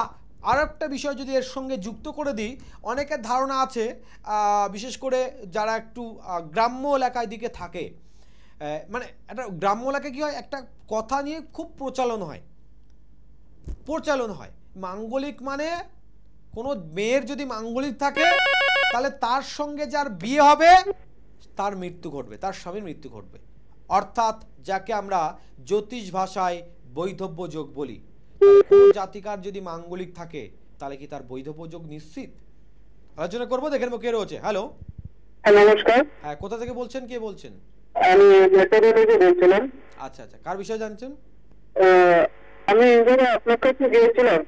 আর একটা বিষয় যদি এর সঙ্গে যুক্ত করে দিই, অনেকের ধারণা আছে, বিশেষ করে যারা একটু গ্রাম্য এলাকায় দিকে থাকে, মানে একটা গ্রাম্য এলাকায় কী হয়, একটা কথা নিয়ে খুব প্রচলন হয়, মাঙ্গলিক মানে কোনো মেয়ের যদি মাঙ্গলিক থাকে তাহলে তার সঙ্গে যার বিয়ে হবে তার মৃত্যু ঘটবে, তার স্বামীর মৃত্যু ঘটবে, অর্থাৎ যাকে আমরা জ্যোতিষ ভাষায় বৈধব্য যোগ বলি। কোন জাতিকার যদি মাঙ্গলিক থাকে তাহলে কি তার বৈধব্য যোগ নিশ্চিত? আলোচনা করবো, দেখে নেবো কে রয়েছে। হ্যালো, নমস্কার। হ্যাঁ, কোথা থেকে বলছেন, কে বলছেন? আমি মেটারি থেকে বলছিলাম। আচ্ছা আচ্ছা, কার বিষয়ে জানছেন? আমি আপনার কাছে গিয়েছিলাম,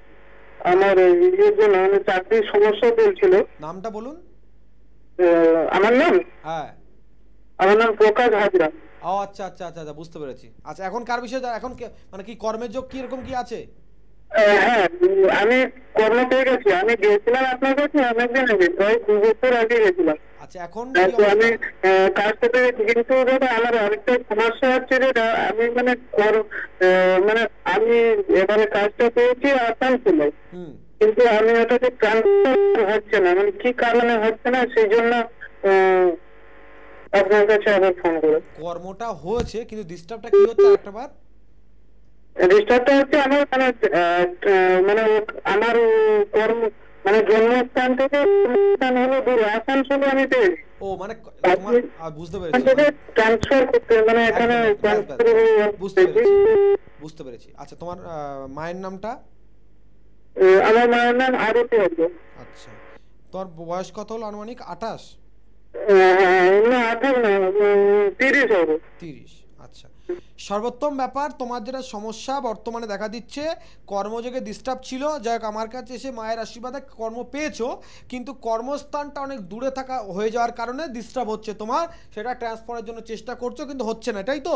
আমার নিজের জন্য চাকরির সমস্যা চলছিল। নামটা বলুন। আমার নাম? হ্যাঁ, আমার নাম প্রকাশ হাজরা। ও আচ্ছা আচ্ছা আচ্ছা আচ্ছা, বুঝতে পেরেছি। আচ্ছা, এখন কার বিষয়ে, এখন মানে কি কর্মের যোগ কি এরকম কি আছে? হ্যাঁ, আমি কর্ম পেয়ে গেছি। আমি গিয়েছিলাম আপনার কাছে অনেকদিন আগে, প্রায় 2 বছর আগে গেছিলাম। আচ্ছা, এখন আমি কাজটা পেয়েছি, কিন্তু দাদা আমার আরেকটা সমস্যা হচ্ছে যে আমি মানে আমি এবারে কাজটা পেয়েছি আসানসোলে, কিন্তু আমি ওটাতে ট্রান্সফার হচ্ছে না, মানে কি কারণে হচ্ছে না, সেই জন্য আপনার কাছে আবার ফোন করে। কর্মটা হয়েছে কিন্তু ডিস্টার্বটা কি হচ্ছে একটাবার? ডিস্টার্বটা হচ্ছে আমার মানে আমার কর্ম মানে জন্মস্থান থেকে হলো দূরে, আসানসোলে আমি পেয়েছি। ও মানে বুঝতে পেরেছি, ট্রান্সফার করতে, মানে এখানে বুঝতে পেরেছি। আচ্ছা, তোমার মায়ের নামটা? আমার মায়ের নাম আরতি। আচ্ছা, তোমার বয়স কত হলো আনুমানিক? 28? না, 28 না, 30 হবে। 30। আচ্ছা, সর্বোত্তম ব্যাপার, তোমার যেটা সমস্যা বর্তমানে দেখা দিচ্ছে, কর্মযোগে ডিস্টার্ব ছিল, যাই হোক আমার কাছে এসে মায়ের আশীর্বাদে কর্ম পেয়েছো, কিন্তু কর্মস্থানটা অনেক দূরে থাকা হয়ে যাওয়ার কারণে ডিস্টার্ব হচ্ছে তোমার, সেটা ট্রান্সফারের জন্য চেষ্টা করছো কিন্তু হচ্ছে না, এটাই তো?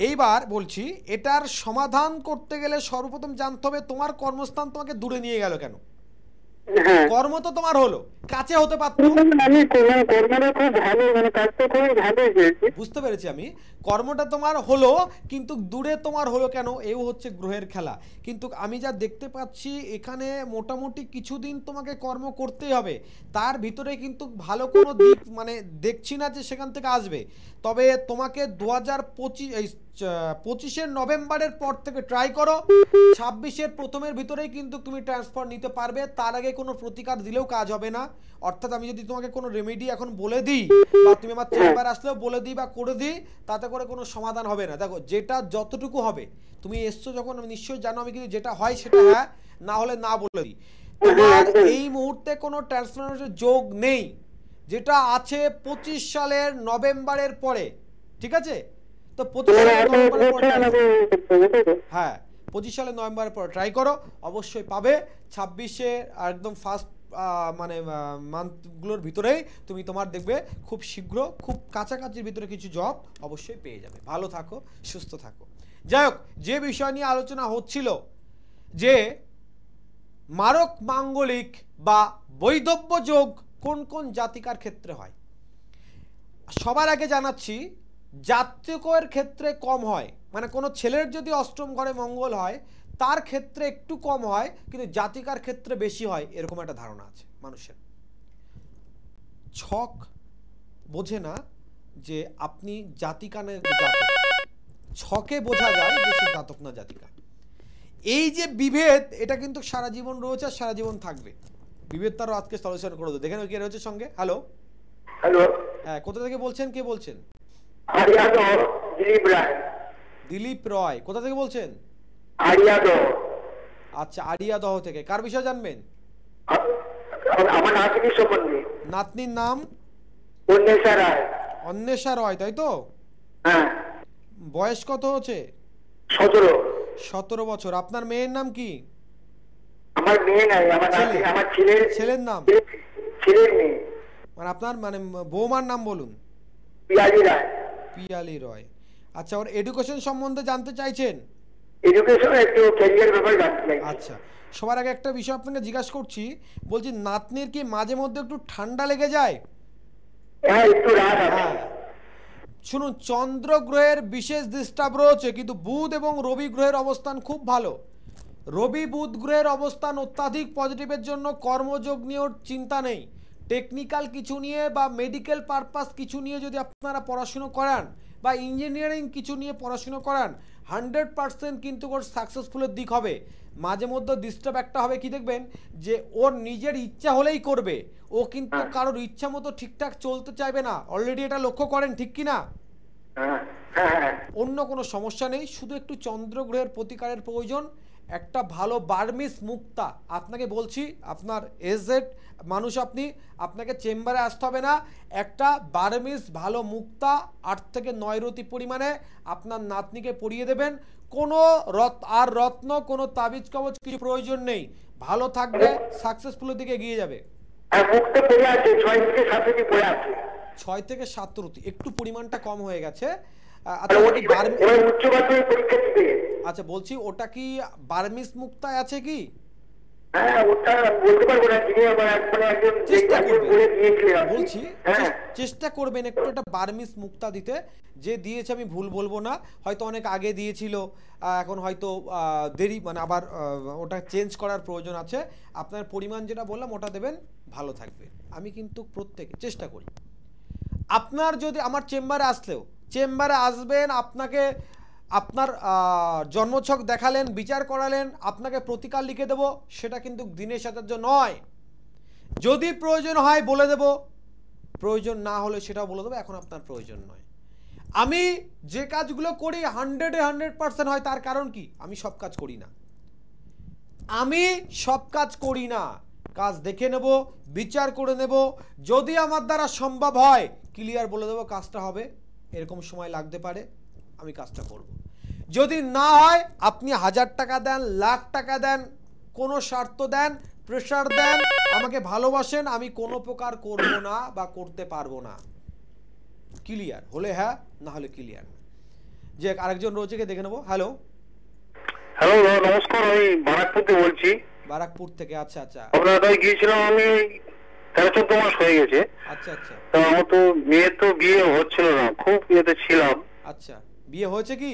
এইবার বলছি, এটার সমাধান করতে গেলে সর্বপ্রথম জানতে হবে তোমার কর্মস্থান তোমাকে দূরে নিয়ে গেল কেন। কর্ম তো তোমার হলো, কাছে হতে পারতো। আমি কর্মটা খুব ভালো, মানে কাজটা খুব ভালো হয়েছে, বুঝতে পেরেছি আমি, কর্মটা তোমার হলো কিন্তু দূরে তোমার হলো কেন, এও হচ্ছে গ্রহের খেলা। কিন্তু আমি যা দেখতে পাচ্ছি এখানে মোটামুটি কিছুদিন তোমাকে কর্ম করতেই হবে, তার ভিতরে কিন্তু ভালো কোনো দিক মানে দেখছি না যে সেখান থেকে আসবে। তবে তোমাকে 2025 নভেম্বরের পর থেকে ট্রাই করো, 26 প্রথমের ভিতরেই কিন্তু তুমি ট্রান্সফার নিতে পারবে। তার আগে কোনো প্রতিকার দিলেও কাজ হবে না। অর্থাৎ আমি যদি তোমাকে কোনো রেমেডি এখন বলে দিই বা তুমি আমার চেম্বার আসলেও বলে দিই বা করে দিই, তাতে করে কোনো সমাধান হবে না। দেখো যেটা যতটুকু হবে, তুমি এসছো যখন আমি নিশ্চয়ই জানো, আমি কিন্তু যেটা হয় সেটা হ্যাঁ, না হলে না বলে দিই। তোমার এই মুহূর্তে কোনো ট্রান্সফারের যোগ নেই, যেটা আছে 25 সালের নভেম্বরের পরে, ঠিক আছে? তো 25 সালের নভেম্বরের পরে, হ্যাঁ 25 সালের নভেম্বরের পর ট্রাই করো, অবশ্যই পাবে। 26-এ একদম ফার্স্ট মানে মান্থগুলোর ভিতরেই তুমি তোমার দেখবে খুব শীঘ্র, খুব কাছাকাছির ভিতরে কিছু জব অবশ্যই পেয়ে যাবে। ভালো থাকো, সুস্থ থাকো। যাই হোক, যে বিষয় নিয়ে আলোচনা হচ্ছিল যে মারক মাঙ্গলিক বা বৈধব্য যোগ কোন কোন জাতিকার ক্ষেত্রে হয়, সবার আগে জানাচ্ছি জাতকের ক্ষেত্রে কম হয়। মানে কোনো ছেলের যদি অষ্টম ঘরে মঙ্গল হয় তার ক্ষেত্রে একটু কম হয়, কিন্তু জাতিকার ক্ষেত্রে বেশি হয়, এরকম একটা ধারণা আছে মানুষের। ছক বোঝে না যে আপনি জাতিকা না জাতক, ছকে বোঝা যায় যে সে জাতক না জাতিকা। এই যে বিভেদ, এটা কিন্তু সারা জীবন রয়েছে আর সারা জীবন থাকবে। বিভেদ তারও আজকে সলিউশন করে দেবো। দেখেন কে রয়েছে সঙ্গে। হ্যালো হ্যালো, হ্যাঁ, কোথা থেকে বলছেন, কে বলছেন? দিলীপ রায়। দিলীপ রয়, কোথা থেকে বলছেন? আড়িয়াদহ। আচ্ছা, আড়িয়াদহ থেকে। কার বিষয় জানবেন? আমার নাতনির সম্বন্ধে। নাতনির নাম? অন্বেষা রায়। অন্বেষা রয়, তাই তো? হ্যাঁ। বয়স কত হচ্ছে? 17। 17 বছর। আপনার মেয়ের নাম কি? আমার মেয়ে নাই, আমার নাতনি, আমার ছেলের নাম? ছেলের মেয়ে। মানে আপনার মানে বৌমার নাম বলুন। পিয়ালি রায়। পিয়ালি রয়। আচ্ছা, ওর এডুকেশন সম্বন্ধে জানতে চাইছেন? এডুকেশন, একটু ক্যারিয়ার ব্যাপারে জানতে চাইছি। আচ্ছা, সবার আগে একটা বিষয় আপনাকে জিজ্ঞাসা করছি, বলছি নাতনির কি মাঝে মধ্যে একটু ঠান্ডা লেগে যায়? হ্যাঁ, একটু রাত আছে। শুনুন, চন্দ্র গ্রহের বিশেষ ডিস্টার্ব রয়েছে, কিন্তু বুধ এবং রবি গ্রহের অবস্থান খুব ভালো। রবি বুধ গ্রহের অবস্থান অত্যাধিক পজিটিভের জন্য কর্মযোগ নিয়েও চিন্তা নেই। টেকনিক্যাল কিছু নিয়ে বা মেডিকেল পারপাস কিছু নিয়ে যদি আপনারা পড়াশুনো করান বা ইঞ্জিনিয়ারিং কিছু নিয়ে পড়াশুনো করান, 100% কিন্তু ওর সাকসেসফুলের দিক হবে। মাঝে মধ্যে ডিস্টার্ব একটা হবে, কি দেখবেন যে ওর নিজের ইচ্ছা হলেই করবে, ও কিন্তু কারোর ইচ্ছা মতো ঠিকঠাক চলতে চাইবে না। অলরেডি এটা লক্ষ্য করেন, ঠিক কি না? অন্য কোনো সমস্যা নেই, শুধু একটু চন্দ্র গ্রহের প্রতিকারের প্রয়োজন। একটা ভালো বার্মিস মুক্তা, আপনাকে বলছি আপনার এজেড মানুষ, আপনাকে চেম্বারে আসতে হবে না, একটা বার্মিস ভালো মুক্তা 8 থেকে 9 রতি পরিমাণে আপনার নাতনিকে পরিয়ে দেবেন। কোনো রত্ন, কোনো তাবিজ কবজ কিছু প্রয়োজন নেই, ভালো থাকবে, সাকসেসফুলের দিকে এগিয়ে যাবে। 6 থেকে 7 রতি, একটু পরিমাণটা কম হয়ে গেছে। আচ্ছা, বলছি ওটা কি বার্মিস মুক্তায় আছে কি? বলছি চেষ্টা করবেন একটু এটা বার্মিস মুক্তা দিতে। যে দিয়েছে আমি ভুল বলবো না, হয়তো অনেক আগে দিয়েছিল, এখন হয়তো দেরি, মানে আবার ওটা চেঞ্জ করার প্রয়োজন আছে। আপনার পরিমাণ যেটা বললাম ওটা দেবেন, ভালো থাকবে। আমি কিন্তু প্রত্যেকে চেষ্টা করি। আপনার যদি আমার চেম্বারে আসবেন, আপনাকে আপনার জন্মছক দেখালেন, বিচার করালেন, আপনাকে প্রতিকার লিখে দেব, সেটা কিন্তু দিনের সাথে নয়। যদি প্রয়োজন হয় বলে দেব, প্রয়োজন না হলে সেটাও বলে দেবো, এখন আপনার প্রয়োজন নয়। আমি যে কাজগুলো করি 100% হয়, তার কারণ কি? আমি সব কাজ করি না, কাজ দেখে নেব, বিচার করে নেব, যদি আমার দ্বারা সম্ভব হয় ক্লিয়ার বলে দেবো কাজটা হবে, এরকম সময় লাগতে পারে, আমি কাজটা করব। যদি না হয় আপনি 1000 টাকা দেন, লাখ টাকা দেন, কোনো স্বার্থ দেন, প্রেশার দেন, আমাকে ভালোবাসেন, আমি কোনো প্রকার করব না বা করতে পারবো না। ক্লিয়ার হলে হ্যাঁ, না হলে ক্লিয়ার না। যে আরেকজন রয়েছে, কে দেখে নেবো। হ্যালো হ্যালো, নমস্কার, আমি বারাকপুর থেকে বলছি। বারাকপুর থেকে, আচ্ছা আচ্ছা। আপনার গিয়েছিলাম আমি 13-14 মাস হয়ে গেছে। আচ্ছা আচ্ছা। তো আমার তো মেয়ের তো বিয়ে হচ্ছিল না, খুব ইয়েতে ছিলাম। আচ্ছা, বিয়ে হয়েছে কি?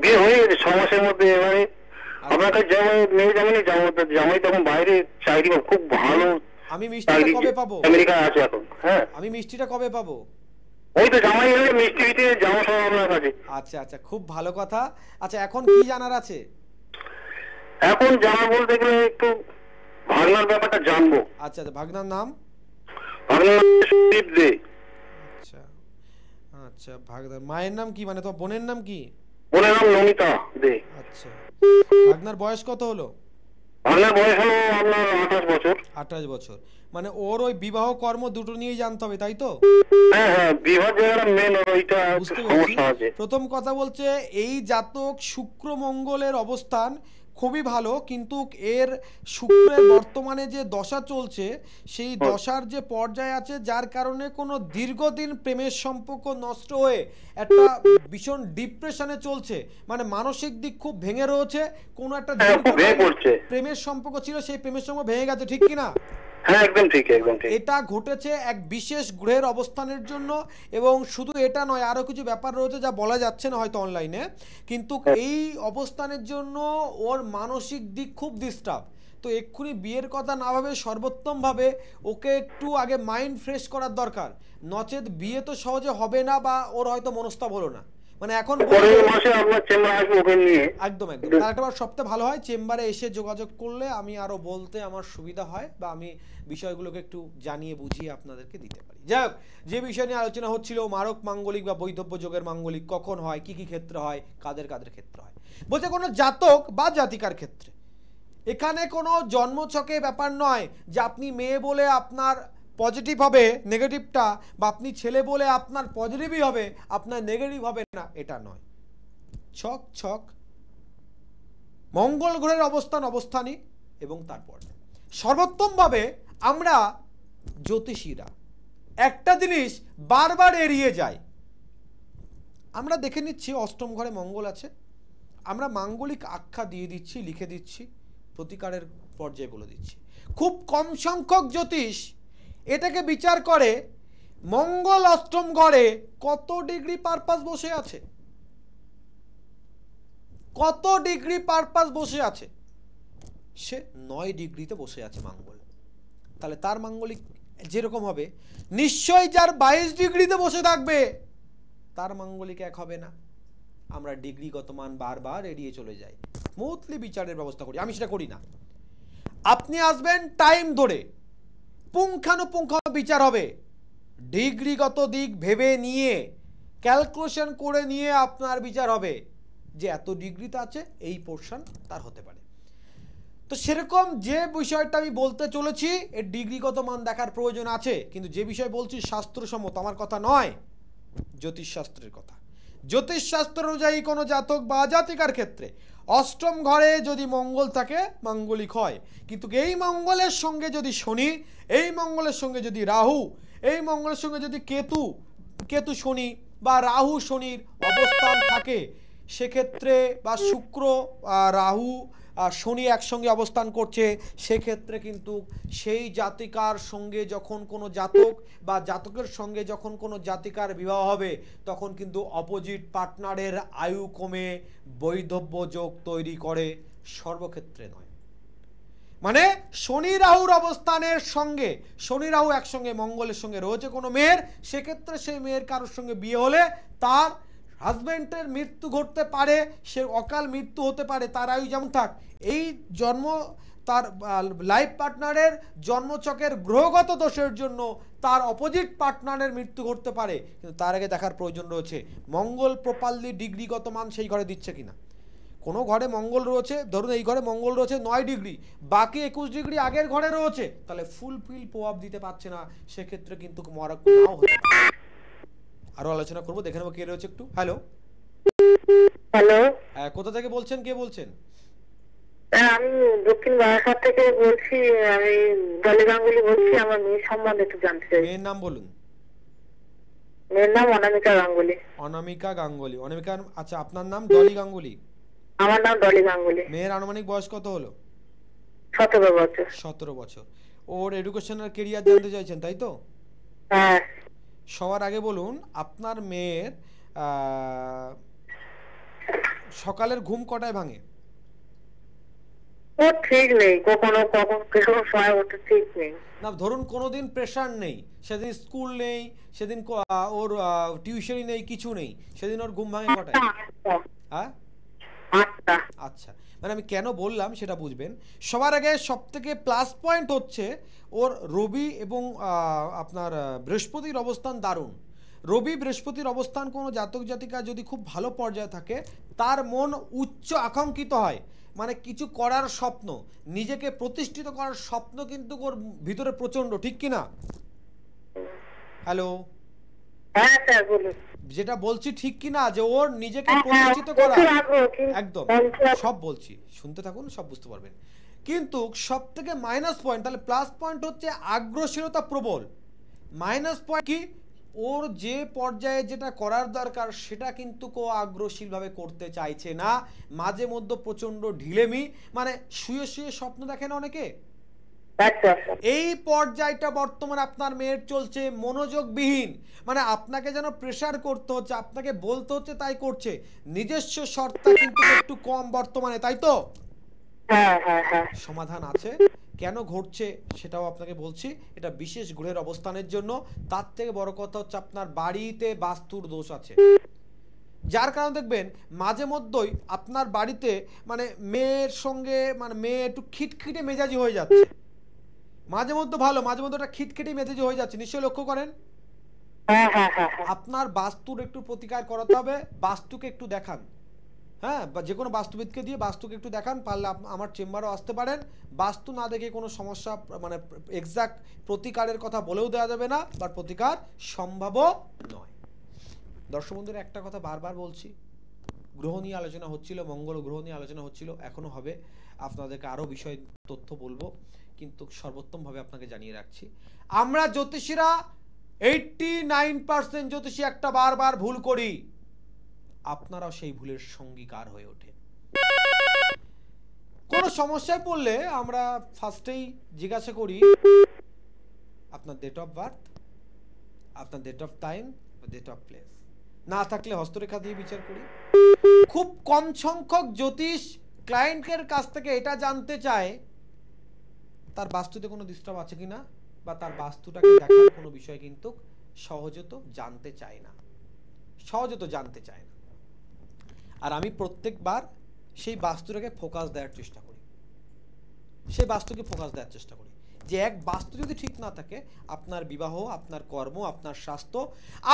বিয়ে হয়ে গেছে 6 মাসের মধ্যে। এবারে আপনার কাছে জামাই, মেয়ে জামাই তখন বাইরে চাকরি, খুব ভালো। আমি মিষ্টিটা কবে পাবো? আমেরিকা আছে এখন। হ্যাঁ, আমি মিষ্টিটা কবে পাবো? ওই তো জামাই এলে মিষ্টি দিতে যাবো সব আপনার কাছে। আচ্ছা আচ্ছা, খুব ভালো কথা। আচ্ছা, এখন কি জানার আছে? এখন জানা বলতে গেলে একটু ভাগনার ব্যাপারটা জানবো। আচ্ছা আচ্ছা, ভাগনার নাম? ভাগনার সুদীপ দে। আচ্ছা আচ্ছা, ভাগনার মায়ের নাম কি, মানে তোমার বোনের নাম কি? বোনের নাম নমিতা দে। আচ্ছা, ভাগনার বয়স কত হলো? ভাগনার বয়স হলো আপনার 28 বছর। 28 বছর, মানে ওর ওই বিবাহ কর্ম দুটো নিয়েই জানতে হবে, তাই তো? হ্যাঁ হ্যাঁ, বিবাহ জায়গাটা মেন, ওইটা সমস্যা আছে। প্রথম কথা বলছে এই জাতক শুক্র মঙ্গলের অবস্থান খুবই ভালো, কিন্তু এর শুক্রের বর্তমানে যে দশা চলছে সেই দশার যে পর্যায়ে আছে, যার কারণে কোনো দীর্ঘদিন প্রেমের সম্পর্ক নষ্ট হয়ে একটা ভীষণ ডিপ্রেশনে চলছে, মানে মানসিক দিক খুব ভেঙে রয়েছে। কোনো একটা প্রেমের সম্পর্ক ছিল, সেই প্রেমের সম্পর্ক ভেঙে গেছে, ঠিক কিনা? হ্যাঁ, একদম ঠিক, একদম ঠিক। এটা ঘটেছে এক বিশেষ গ্রহের অবস্থানের জন্য, এবং শুধু এটা নয়, আরো কিছু ব্যাপার রয়েছে যা বলা যাচ্ছে না হয়তো অনলাইনে, কিন্তু এই অবস্থানের জন্য ওর মানসিক দিক খুব ডিস্টার্ব। তো এক্ষুনি বিয়ের কথা না ভাবে সর্বোত্তম ভাবে ওকে একটু আগে মাইন্ড ফ্রেশ করার দরকার, নচেত বিয়ে তো সহজে হবে না, বা ওর হয়তো মনস্তাপ হলো না, মানে এখন একদম একদম। তার একটা সবচেয়ে ভালো হয় চেম্বারে এসে যোগাযোগ করলে আমি আরো বলতে আমার সুবিধা হয়, বা আমি বিষয়গুলোকে একটু জানিয়ে বুঝিয়ে আপনাদেরকে দিতে পারি। যাই হোক, যে বিষয় নিয়ে আলোচনা হচ্ছিল মারক মাঙ্গলিক বা বৈধব্য যোগের মাঙ্গলিক কখন হয়, কি কি ক্ষেত্রে হয়, কাদের কাদের ক্ষেত্রে হয়, বলতে কোনো জাতক বা জাতিকার ক্ষেত্রে। এখানে কোনো জন্মছকে ব্যাপার নয় যে আপনি মেয়ে বলে আপনার পজিটিভ হবে নেগেটিভটা, বা আপনি ছেলে বলে আপনার পজিটিভই হবে আপনার নেগেটিভ হবে না, এটা নয়। ছক ছক মঙ্গল গ্রহের অবস্থানই, এবং তারপর সর্বোত্তমভাবে আমরা জ্যোতিষীরা একটা জিনিস বারবার এড়িয়ে যাই। আমরা দেখে নিচ্ছি অষ্টম ঘরে মঙ্গল আছে, আমরা মাঙ্গলিক আখ্যা দিয়ে দিচ্ছি, লিখে দিচ্ছি, প্রতিকারের পর্যায়ে বলে দিচ্ছি। খুব কম সংখ্যক জ্যোতিষ এটাকে বিচার করে মঙ্গল অষ্টম ঘরে কত ডিগ্রি পারপাস বসে আছে, কত ডিগ্রি পারপাস বসে আছে। সে 9 ডিগ্রিতে বসে আছে মঙ্গল, তাহলে তার মাঙ্গলিক যেরকম হবে, নিশ্চয়ই যার 22 ডিগ্রিতে বসে থাকবে তার মাঙ্গলিক এক হবে না। আমরা ডিগ্রিগত মান বারবার এড়িয়ে চলে যাই, স্মুথলি বিচারের ব্যবস্থা করি। আমি সেটা করি না। আপনি আসবেন টাইম ধরে, পুঙ্খানুপুঙ্খ বিচার হবে, ডিগ্রিগত দিক ভেবে নিয়ে ক্যালকুলেশন করে নিয়ে আপনার বিচার হবে যে এত ডিগ্রিতে আছে, এই পোর্শন তার হতে পারে। তো সেরকম যে বিষয়টা আমি বলতে চলেছি এর ডিগ্রিগত মান দেখার প্রয়োজন আছে, কিন্তু যে বিষয় বলছি শাস্ত্রসম্মত, আমার কথা নয়, জ্যোতিষশাস্ত্রের কথা। জ্যোতিষশাস্ত্র অনুযায়ী কোনো জাতক বা জাতিকার ক্ষেত্রে অষ্টম ঘরে যদি মঙ্গল থাকে মাঙ্গলিক হয়, কিন্তু এই মঙ্গলের সঙ্গে যদি শনি, এই মঙ্গলের সঙ্গে যদি রাহু, এই মঙ্গলের সঙ্গে যদি কেতু শনি বা রাহু শনির অবস্থান থাকে, সেক্ষেত্রে বা শুক্র রাহু শনি একসঙ্গে অবস্থান করছে, সেক্ষেত্রে কিন্তু সেই জাতিকার সঙ্গে যখন কোনো জাতক বা জাতকের সঙ্গে যখন কোনো জাতিকার বিবাহ হবে, তখন কিন্তু অপোজিট পার্টনারের আয়ু কমে বৈধব্য যোগ তৈরি করে, সর্বক্ষেত্রে নয়। মানে শনি রাহুর অবস্থানের সঙ্গে, শনি রাহু একসঙ্গে মঙ্গলের সঙ্গে রয়েছে কোনো মেয়ের, সেক্ষেত্রে সেই মেয়ের কারোর সঙ্গে বিয়ে হলে তার হাজব্যান্ডের মৃত্যু ঘটতে পারে, সে অকাল মৃত্যু হতে পারে, তার আয়ু যেমন থাক। এই জন্ম তার লাইফ পার্টনারের জন্মচকের গ্রহগত দোষের জন্য তার অপোজিট পার্টনারের মৃত্যু ঘটতে পারে, কিন্তু তার আগে দেখার প্রয়োজন রয়েছে মঙ্গল প্রপারলি ডিগ্রিগত মান সেই ঘরে দিচ্ছে কিনা। কোনো ঘরে মঙ্গল রয়েছে, ধরুন এই ঘরে মঙ্গল রয়েছে 9 ডিগ্রি, বাকি 21 ডিগ্রি আগের ঘরে রয়েছে, তাহলে ফুলফিল প্রভাব দিতে পারছে না, সেক্ষেত্রে কিন্তু মরক নাও হতে পারে। আরো আলোচনা করবো, দেখে নেবো কে রয়েছে একটু। হ্যালো হ্যালো, হ্যাঁ, কোথা থেকে বলছেন, কে বলছেন? আমি দক্ষিণ বারাসাত থেকে বলছি, আমি ডলি গাঙ্গুলি বলছি। আমার মেয়ের সম্বন্ধে একটু জানতে চাই। মেয়ের নাম বলুন। মেয়ের নাম অনামিকা গাঙ্গুলি। অনামিকা গাঙ্গুলি, অনামিকা। আচ্ছা, আপনার নাম ডলি গাঙ্গুলি? আমার নাম ডলি গাঙ্গুলি। মেয়ের আনুমানিক বয়স কত হলো? 17 বছর। 17 বছর। ওর এডুকেশন আর কেরিয়ার জানতে চাইছেন, তাই তো? হ্যাঁ। সবার আগে বলুন, আপনার মেয়ের সকালের ঘুম কটায় ভাঙে? ও ঠিক নেই, কখনো কখন সময় ওঠে ঠিক নেই। না ধরুন কোনোদিন প্রেশার নেই, সেদিন স্কুল নেই, সেদিন ওর টিউশনই নেই, কিছু নেই, সেদিন ওর ঘুম ভাঙে কটায়? হ্যাঁ 8টা। আচ্ছা, মানে আমি কেন বললাম সেটা বুঝবেন। সবার আগে সবথেকে প্লাস পয়েন্ট হচ্ছে ওর রবি এবং আপনার বৃহস্পতির অবস্থান দারুণ। রবি বৃহস্পতির অবস্থান কোনো জাতক জাতিকা যদি খুব ভালো পর্যায়ে থাকে, তার মন উচ্চ আকাঙ্ক্ষিত হয়, মানে কিছু করার স্বপ্ন, নিজেকে প্রতিষ্ঠিত করার স্বপ্ন কিন্তু ওর ভিতরে প্রচন্ড, ঠিক কি না? হ্যালো, হ্যাঁ স্যার বলুন। যেটা বলছি ঠিক কি না, যে ওর নিজেকে প্রতিষ্ঠিত করা, একদম সব বলছি, শুনতে থাকুন, সব বুঝতে পারবেন। কিন্তু সব থেকে মাইনাস পয়েন্ট, তাহলে প্লাস পয়েন্ট হচ্ছে আগ্রহশীলতা প্রবল, মাইনাস পয়েন্ট কি, ওর যে পর্যায়ে যেটা করার দরকার সেটা কিন্তু কেউ আগ্রহশীলভাবে করতে চাইছে না, মাঝে মধ্যে প্রচন্ড ঢিলেমি, মানে শুয়ে শুয়ে স্বপ্ন দেখেন অনেকে, এই পর্যায়টা বর্তমানে আপনার মেয়ের চলছে, মনোযোগবিহীন, মানে আপনাকে যেন প্রেসার করতে হচ্ছে, আপনাকে বলতে হচ্ছে তাই করছে, নিজস্ব সত্তা কিন্তু একটু কম বর্তমানে, তাই তো? সমাধান আছে, কেন ঘটছে সেটাও আপনাকে বলছি। এটা বিশেষ গ্রহের অবস্থানের জন্য, তার থেকে বড় কথা হচ্ছে আপনার বাড়িতে বাস্তুর দোষ আছে, যার কারণে দেখবেন মাঝে মধ্যেই আপনার বাড়িতে মানে মেয়ের সঙ্গে, মানে মেয়ে একটু খিটখিটে মেজাজি হয়ে যাচ্ছে, মাঝে মধ্যে ভালো, মাঝে মধ্যে একটা খিটখিটে মেজাজি হয়ে যাচ্ছে, নিশ্চয়ই লক্ষ্য করেন। আপনার বাস্তুর একটু প্রতিকার করাতে হবে, বাস্তুকে একটু দেখান, হ্যাঁ, বা যে কোনো বাস্তুবিদকে দিয়ে বাস্তুকে একটু দেখান, পারলে আমার চেম্বারও আসতে পারেন। বাস্তু না দেখে কোনো সমস্যা, মানে এক্সাক্ট প্রতিকারের কথা বলেও দেওয়া যাবে না, বা প্রতিকার সম্ভবও নয়। দর্শক বন্ধুরা, একটা কথা বারবার বলছি, গ্রহ নিয়ে আলোচনা হচ্ছিল, মঙ্গল গ্রহ নিয়ে আলোচনা হচ্ছিল, এখনো হবে, আপনাদেরকে আরো বিষয় তথ্য বলবো, কিন্তু সর্বোত্তমভাবে আপনাকে জানিয়ে রাখছি, আমরা জ্যোতিষীরা 89% জ্যোতিষী একটা বারবার ভুল করি, আপনারাও সেই ভুলের সঙ্গীকার হয়ে ওঠে। কোন সমস্যায় পড়লে আমরা ফার্স্টেই জিজ্ঞাসা করি আপনার ডেট অফ বার্থ, আপনার date of time, date of place, না থাকলে হস্তরেখা দিয়ে বিচার করি। খুব কম সংখ্যক জ্যোতিষ ক্লায়েন্টের কাছ থেকে এটা জানতে চায় তার বাস্তুতে কোনো ডিস্টার্ব আছে কিনা, বা তার বাস্তুটাকে দেখার কোনো বিষয় কিন্তু সহজত জানতে চায় না, সহজত জানতে চায় না। আর আমি প্রত্যেকবার সেই বাস্তুটাকে ফোকাস দেওয়ার চেষ্টা করি, সেই বাস্তুকে ফোকাস দেওয়ার চেষ্টা করি, যে এক বাস্তু যদি ঠিক না থাকে, আপনার বিবাহ, আপনার কর্ম, আপনার স্বাস্থ্য,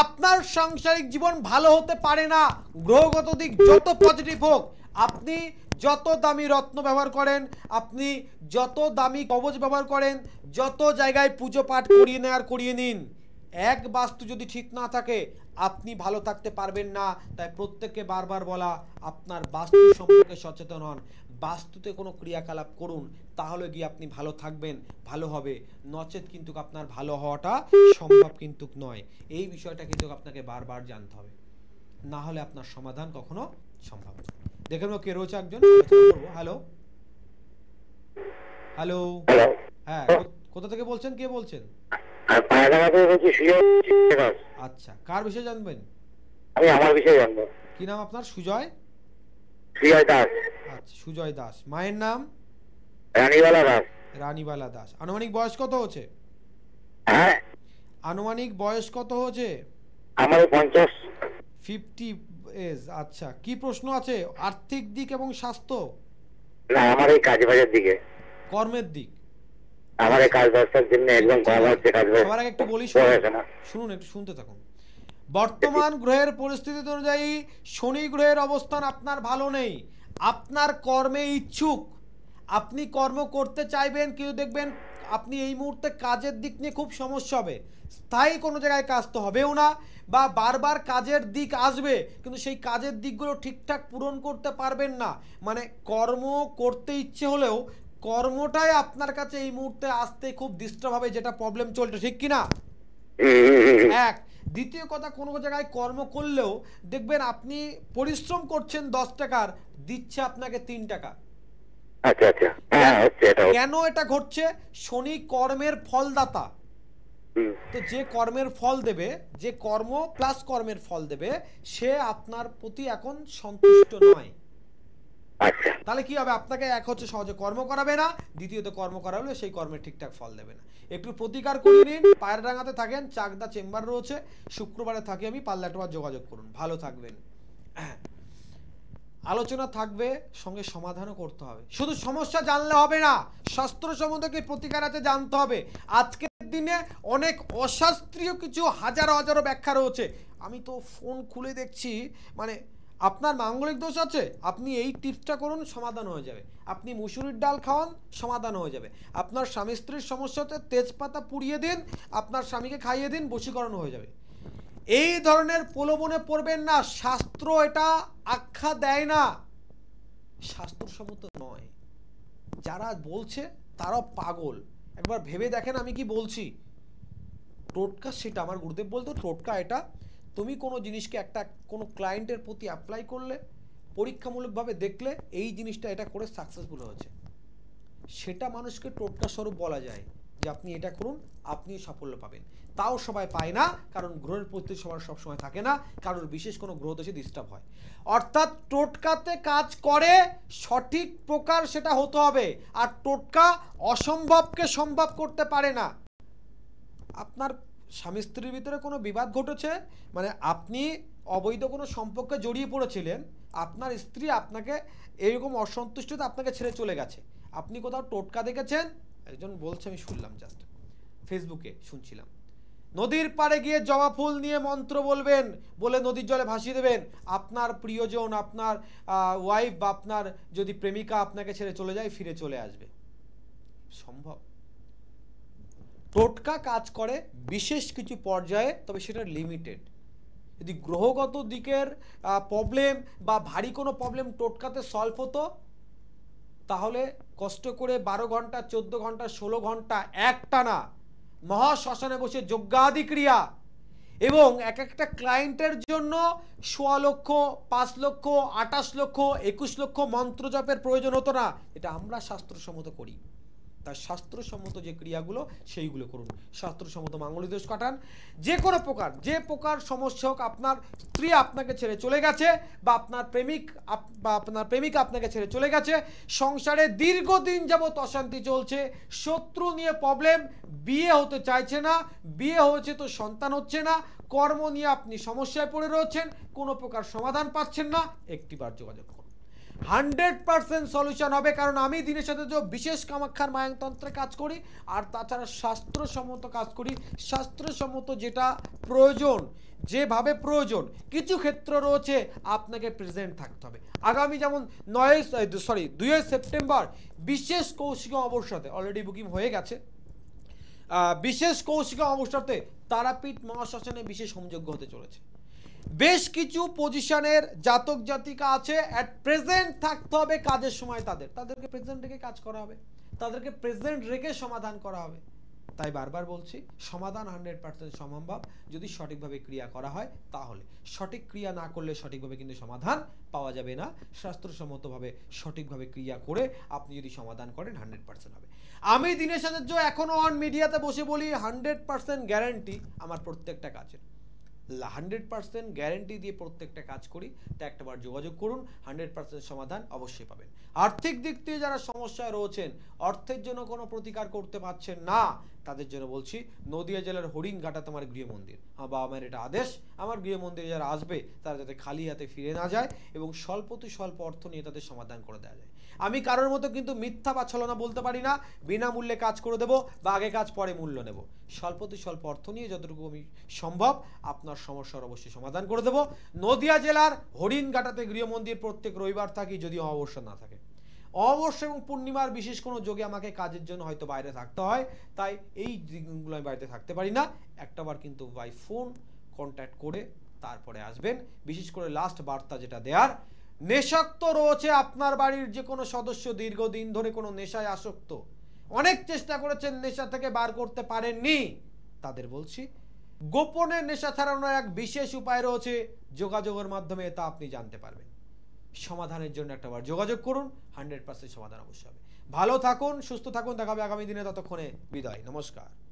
আপনার সাংসারিক জীবন ভালো হতে পারে না। গ্রহগত দিক যত পজিটিভ হোক, আপনি যত দামি রত্ন ব্যবহার করেন, আপনি যত দামি কবচ ব্যবহার করেন, যত জায়গায় পুজো পাঠ করিয়ে নিন, এক বাস্তু যদি ঠিক না থাকে, আপনি ভালো থাকতে পারবেন না। তাই প্রত্যেককে বারবার বলা, আপনার বাস্তু সম্পর্কে সচেতন হন, বাস্তুতে কোনো ক্রিয়াকলাপ করুন, তাহলে গিয়ে আপনি ভালো থাকবেন, ভালো হবে, নচেত কিন্তু আপনার ভালো হওয়াটা সম্ভব কিন্তু নয়। এই বিষয়টা কিন্তু আপনাকে বারবার জানতে হবে, না হলে আপনার সমাধান কখনো সম্ভব নয়। দেখে নেব কে রয়েছে, একজন হ্যালো, হ্যালো, হ্যাঁ, কোথা থেকে বলছেন, কে বলছেন? আচ্ছা, কার বিষয়ে জানবেন? আমি আমার বিষয়ে জানবো। কি নাম আপনার? সুজয়? সুজয় দাস। আচ্ছা, সুজয় দাস। মায়ের নাম? রানীবালা দাস। রানীবালা দাস। আনুমানিক বয়স কত হচ্ছে? হ্যাঁ, আনুমানিক বয়স কত হচ্ছে? আমার 50 এজ। আচ্ছা, কি প্রশ্ন আছে? আর্থিক দিক এবং স্বাস্থ্য? না, আমার এই কাজ বাজের দিকে, কর্মের দিক। আমার এই কাজ ব্যবসার জন্য একদম কম হচ্ছে কাজ। সবার আগে একটু বলি, শুনুন, একটু শুনতে থাকুন। বর্তমান গ্রহের পরিস্থিতি অনুযায়ী শনি গ্রহের অবস্থান আপনার ভালো নেই, আপনার কর্মে ইচ্ছুক, আপনি কর্ম করতে চাইবেন, কিন্তু দেখবেন আপনি এই মুহূর্তে কাজের দিক নিয়ে খুব সমস্যা হবে, স্থায়ী কোনো জায়গায় কাজ তো হবেও না, বা বারবার কাজের দিক আসবে, কিন্তু সেই কাজের দিকগুলো ঠিকঠাক পূরণ করতে পারবেন না, মানে কর্ম করতে ইচ্ছে হলেও কর্মটাই আপনার কাছে এই মুহূর্তে আসতে খুব ডিস্টার্ব হবে, যেটা প্রবলেম চলছে, ঠিক কিনা? এক। দ্বিতীয় কথা, কোনো জায়গায় কর্ম করলেও দেখবেন আপনি পরিশ্রম করছেন 10 টাকার, দিচ্ছে আপনাকে 3 টাকা, আচ্ছা আচ্ছা, হ্যাঁ হচ্ছে এটা। কেন এটা ঘটছে? শনি কর্মের ফলদাতা। তো যে কর্মের ফল দেবে, যে কর্ম প্লাস কর্মের ফল দেবে, সে আপনার প্রতি এখন সন্তুষ্ট নয়। তাহলে কি হবে? আপনাকে এক হচ্ছে সহজে কর্ম করাবে না, দ্বিতীয়ত কর্ম করালে সেই কর্মের ঠিকঠাক ফল দেবে না। একটু প্রতিকার করে নিন। পায়ের ডাঙাতে থাকেন, চাকদা চেম্বার রয়েছে, শুক্রবারে থাকি আমি, পারলে একবার যোগাযোগ করুন, ভালো থাকবেন। আলোচনা থাকবে, সঙ্গে সমাধানও করতে হবে। শুধু সমস্যা জানলে হবে না, শাস্ত্রসম্মত কি প্রতিকার আছে জানতে হবে। আজকের দিনে অনেক অশাস্ত্রীয় কিছু হাজারো হাজারো ব্যাখ্যা রয়েছে। আমি তো ফোন খুলে দেখছি, মানে আপনার মাঙ্গলিক দোষ আছে, আপনি এই টিপসটা করুন, সমাধান হয়ে যাবে। আপনি মুসুরির ডাল খাওয়ান, সমাধান হয়ে যাবে। আপনার স্বামী স্ত্রীর সমস্যাতে তেজপাতা পুড়িয়ে দিন, আপনার স্বামীকে খাইয়ে দিন, বশীকরণ হয়ে যাবে। এই ধরনের প্রলোভনে পড়বেন না। শাস্ত্র এটা আখ্যা দেয় না, শাস্ত্রসম্মত নয়। যারা বলছে তারাও পাগল। একবার ভেবে দেখেন আমি কি বলছি। টোটকা সেটা, আমার গুরুদেব বলতো টোটকা এটা, তুমি কোনো জিনিসকে একটা কোনো ক্লায়েন্টের প্রতি অ্যাপ্লাই করলে, পরীক্ষামূলকভাবে দেখলে এই জিনিসটা এটা করে সাকসেসফুল হয়েছে, সেটা মানুষকে টোটকা স্বরূপ বলা যায় যে আপনি এটা করুন, আপনি সাফল্য পাবেন। তাও সবাই পায় না, কারণ গ্রহের প্রতি সবার সবসময় থাকে না, কারোর বিশেষ কোনো গ্রহ দোষে ডিস্টার্ব হয়। অর্থাৎ টোটকাতে কাজ করে, সঠিক প্রকার সেটা হতে হবে। আর টোটকা অসম্ভবকে সম্ভব করতে পারে না। আপনার স্বামী স্ত্রীর ভিতরে কোনো বিবাদ ঘটেছে, মানে আপনি অবৈধ কোনো সম্পর্কে জড়িয়ে পড়েছিলেন, আপনার স্ত্রী আপনাকে এরকম অসন্তুষ্টতে আপনাকে ছেড়ে চলে গেছে, আপনি কোথাও টোটকা দেখেছেন? একজন বলছে, আমি শুনলাম, জাস্ট ফেসবুকে শুনছিলাম, নদীর পাড়ে গিয়ে জবা ফুল নিয়ে মন্ত্র বলবেন, বলে নদীর জলে ভাসিয়ে দেবেন, আপনার প্রিয়জন, আপনার ওয়াইফ বা আপনার যদি প্রেমিকা আপনাকে ছেড়ে চলে যায়, ফিরে চলে আসবে। সম্ভব? টোটকা কাজ করে বিশেষ কিছু পর্যায়ে, তবে সেটা লিমিটেড। যদি গ্রহগত দিকের প্রবলেম বা ভারী কোনো প্রবলেম টোটকাতে সলভ হতো, তাহলে কষ্ট করে 12 ঘন্টা, 14 ঘন্টা, 16 ঘন্টা একটানা মহাশ্মশানে বসে যজ্ঞাদি ক্রিয়া, এবং এক একটা ক্লায়েন্টের জন্য 16 লক্ষ, 5 লক্ষ, 28 লক্ষ, 21 লক্ষ মন্ত্র জপের প্রয়োজন হতো না। এটা আমরা শাস্ত্রসম্মত করি। তার শাস্ত্রসম্মত যে ক্রিয়াগুলো সেইগুলো করুন। শাস্ত্রসম্মত মাঙ্গলিক দোষ কাটান। যে কোনো প্রকার, যে প্রকার সমস্যা হোক, আপনার স্ত্রী আপনাকে ছেড়ে চলে গেছে, বা আপনার প্রেমিক বা আপনার প্রেমিকা আপনাকে ছেড়ে চলে গেছে, সংসারে দীর্ঘদিন যাবত অশান্তি চলছে, শত্রু নিয়ে প্রবলেম, বিয়ে হতে চাইছে না, বিয়ে হয়েছে তো সন্তান হচ্ছে না, কর্ম নিয়ে আপনি সমস্যায় পড়ে রয়েছেন, কোনো প্রকার সমাধান পাচ্ছেন না, একটিবার যোগাযোগ করুন। 100% সলিউশন হবে। কারণ আমি দিনের সাথে যে বিশেষ কামাখ্যার মায়াংতন্ত্রে কাজ করি, আর তাছাড়া শাস্ত্রসম্মত কাজ করি। শাস্ত্রসম্মত যেটা প্রয়োজন, যেভাবে প্রয়োজন, কিছু ক্ষেত্র রয়েছে আপনাকে প্রেজেন্ট থাকতে হবে। আগামী যেমন 2 সেপ্টেম্বর বিশেষ কৌশিক অমাবস্যাতে অলরেডি বুকিং হয়ে গেছে। বিশেষ কৌশিক অমাবস্যাতে তারাপীঠ মহাশ্মশানে বিশেষ হোমযজ্ঞ হতে চলেছে। বেশ কিছু পজিশনের জাতক জাতিকা আছে, অ্যাট প্রেজেন্ট থাকতে হবে কাজের সময়, তাদেরকে প্রেজেন্ট রেখে কাজ করা হবে, তাদেরকে প্রেজেন্ট রেখে সমাধান করা হবে। তাই বারবার বলছি, সমাধান 100% সম্ভব যদি সঠিকভাবে ক্রিয়া করা হয়। তাহলে সঠিক ক্রিয়া না করলে সঠিকভাবে কিন্তু সমাধান পাওয়া যাবে না। শাস্ত্রসম্মতভাবে সঠিকভাবে ক্রিয়া করে আপনি যদি সমাধান করেন 100% হবে। আমি দিনেশ আচার্য এখনো অন মিডিয়াতে বসে বলি 100% গ্যারান্টি আমার প্রত্যেকটা কাজের। 100% গ্যারান্টি দিয়ে প্রত্যেকটা কাজ করি। তা একটাবার যোগাযোগ করুন, 100% সমাধান অবশ্যই পাবেন। আর্থিক দিক থেকে যারা সমস্যায় রয়েছেন, অর্থের জন্য কোনো প্রতিকার করতে পারছেন না, তাদের জন্য বলছি নদিয়া জেলার হরিণঘাটা তোমার গৃহমন্দির। আমার বাবা মায়ের এটা আদেশ, আমার গৃহমন্দিরে যারা আসবে তারা যাতে খালি হাতে ফিরে না যায়, এবং স্বল্পতি স্বল্প অর্থ নিয়ে তাদের সমাধান করে দেওয়া যায়। আমি কারোর মতো কিন্তু মিথ্যা বা ছলনা বলতে পারি না। বিনামূল্যে কাজ করে দেবো, বা আগে কাজ পরে মূল্য নেব। স্বল্পতি স্বল্প অর্থ নিয়ে যতটুকু আমি সম্ভব আপনার সমস্যার অবশ্যই সমাধান করে দেবো। নদিয়া জেলার হরিণঘাটাতে গৃহমন্দির প্রত্যেক রবিবার থাকি, যদি অমাবস্যা না থাকে। অমাবস্যা এবং পূর্ণিমার বিশেষ কোনো যোগে আমাকে কাজের জন্য হয়তো বাইরে থাকতে হয়, তাই এই দিনগুলো আমি বাড়িতে থাকতে পারি না। একটাবার কিন্তু বাই ফোন কন্ট্যাক্ট করে তারপরে আসবেন। বিশেষ করে লাস্ট বার্তা যেটা দেওয়ার, নেশাক্ত রয়েছে আপনার বাড়ির যে কোনো সদস্য, দীর্ঘদিন ধরে কোনো নেশায় আসক্ত, অনেক চেষ্টা করেছেন নেশা থেকে বার করতে পারেননি, তাদের বলছি গোপনে নেশা ছাড়ানোর এক বিশেষ উপায় রয়েছে, যোগাযোগের মাধ্যমে তা আপনি জানতে পারবেন। সমাধানের জন্য একটা বার যোগাযোগ করুন, 100% সমাধান অবশ্যই হবে। ভালো থাকুন, সুস্থ থাকুন, দেখা হবে আগামী দিনে, ততক্ষণে বিদায়, নমস্কার।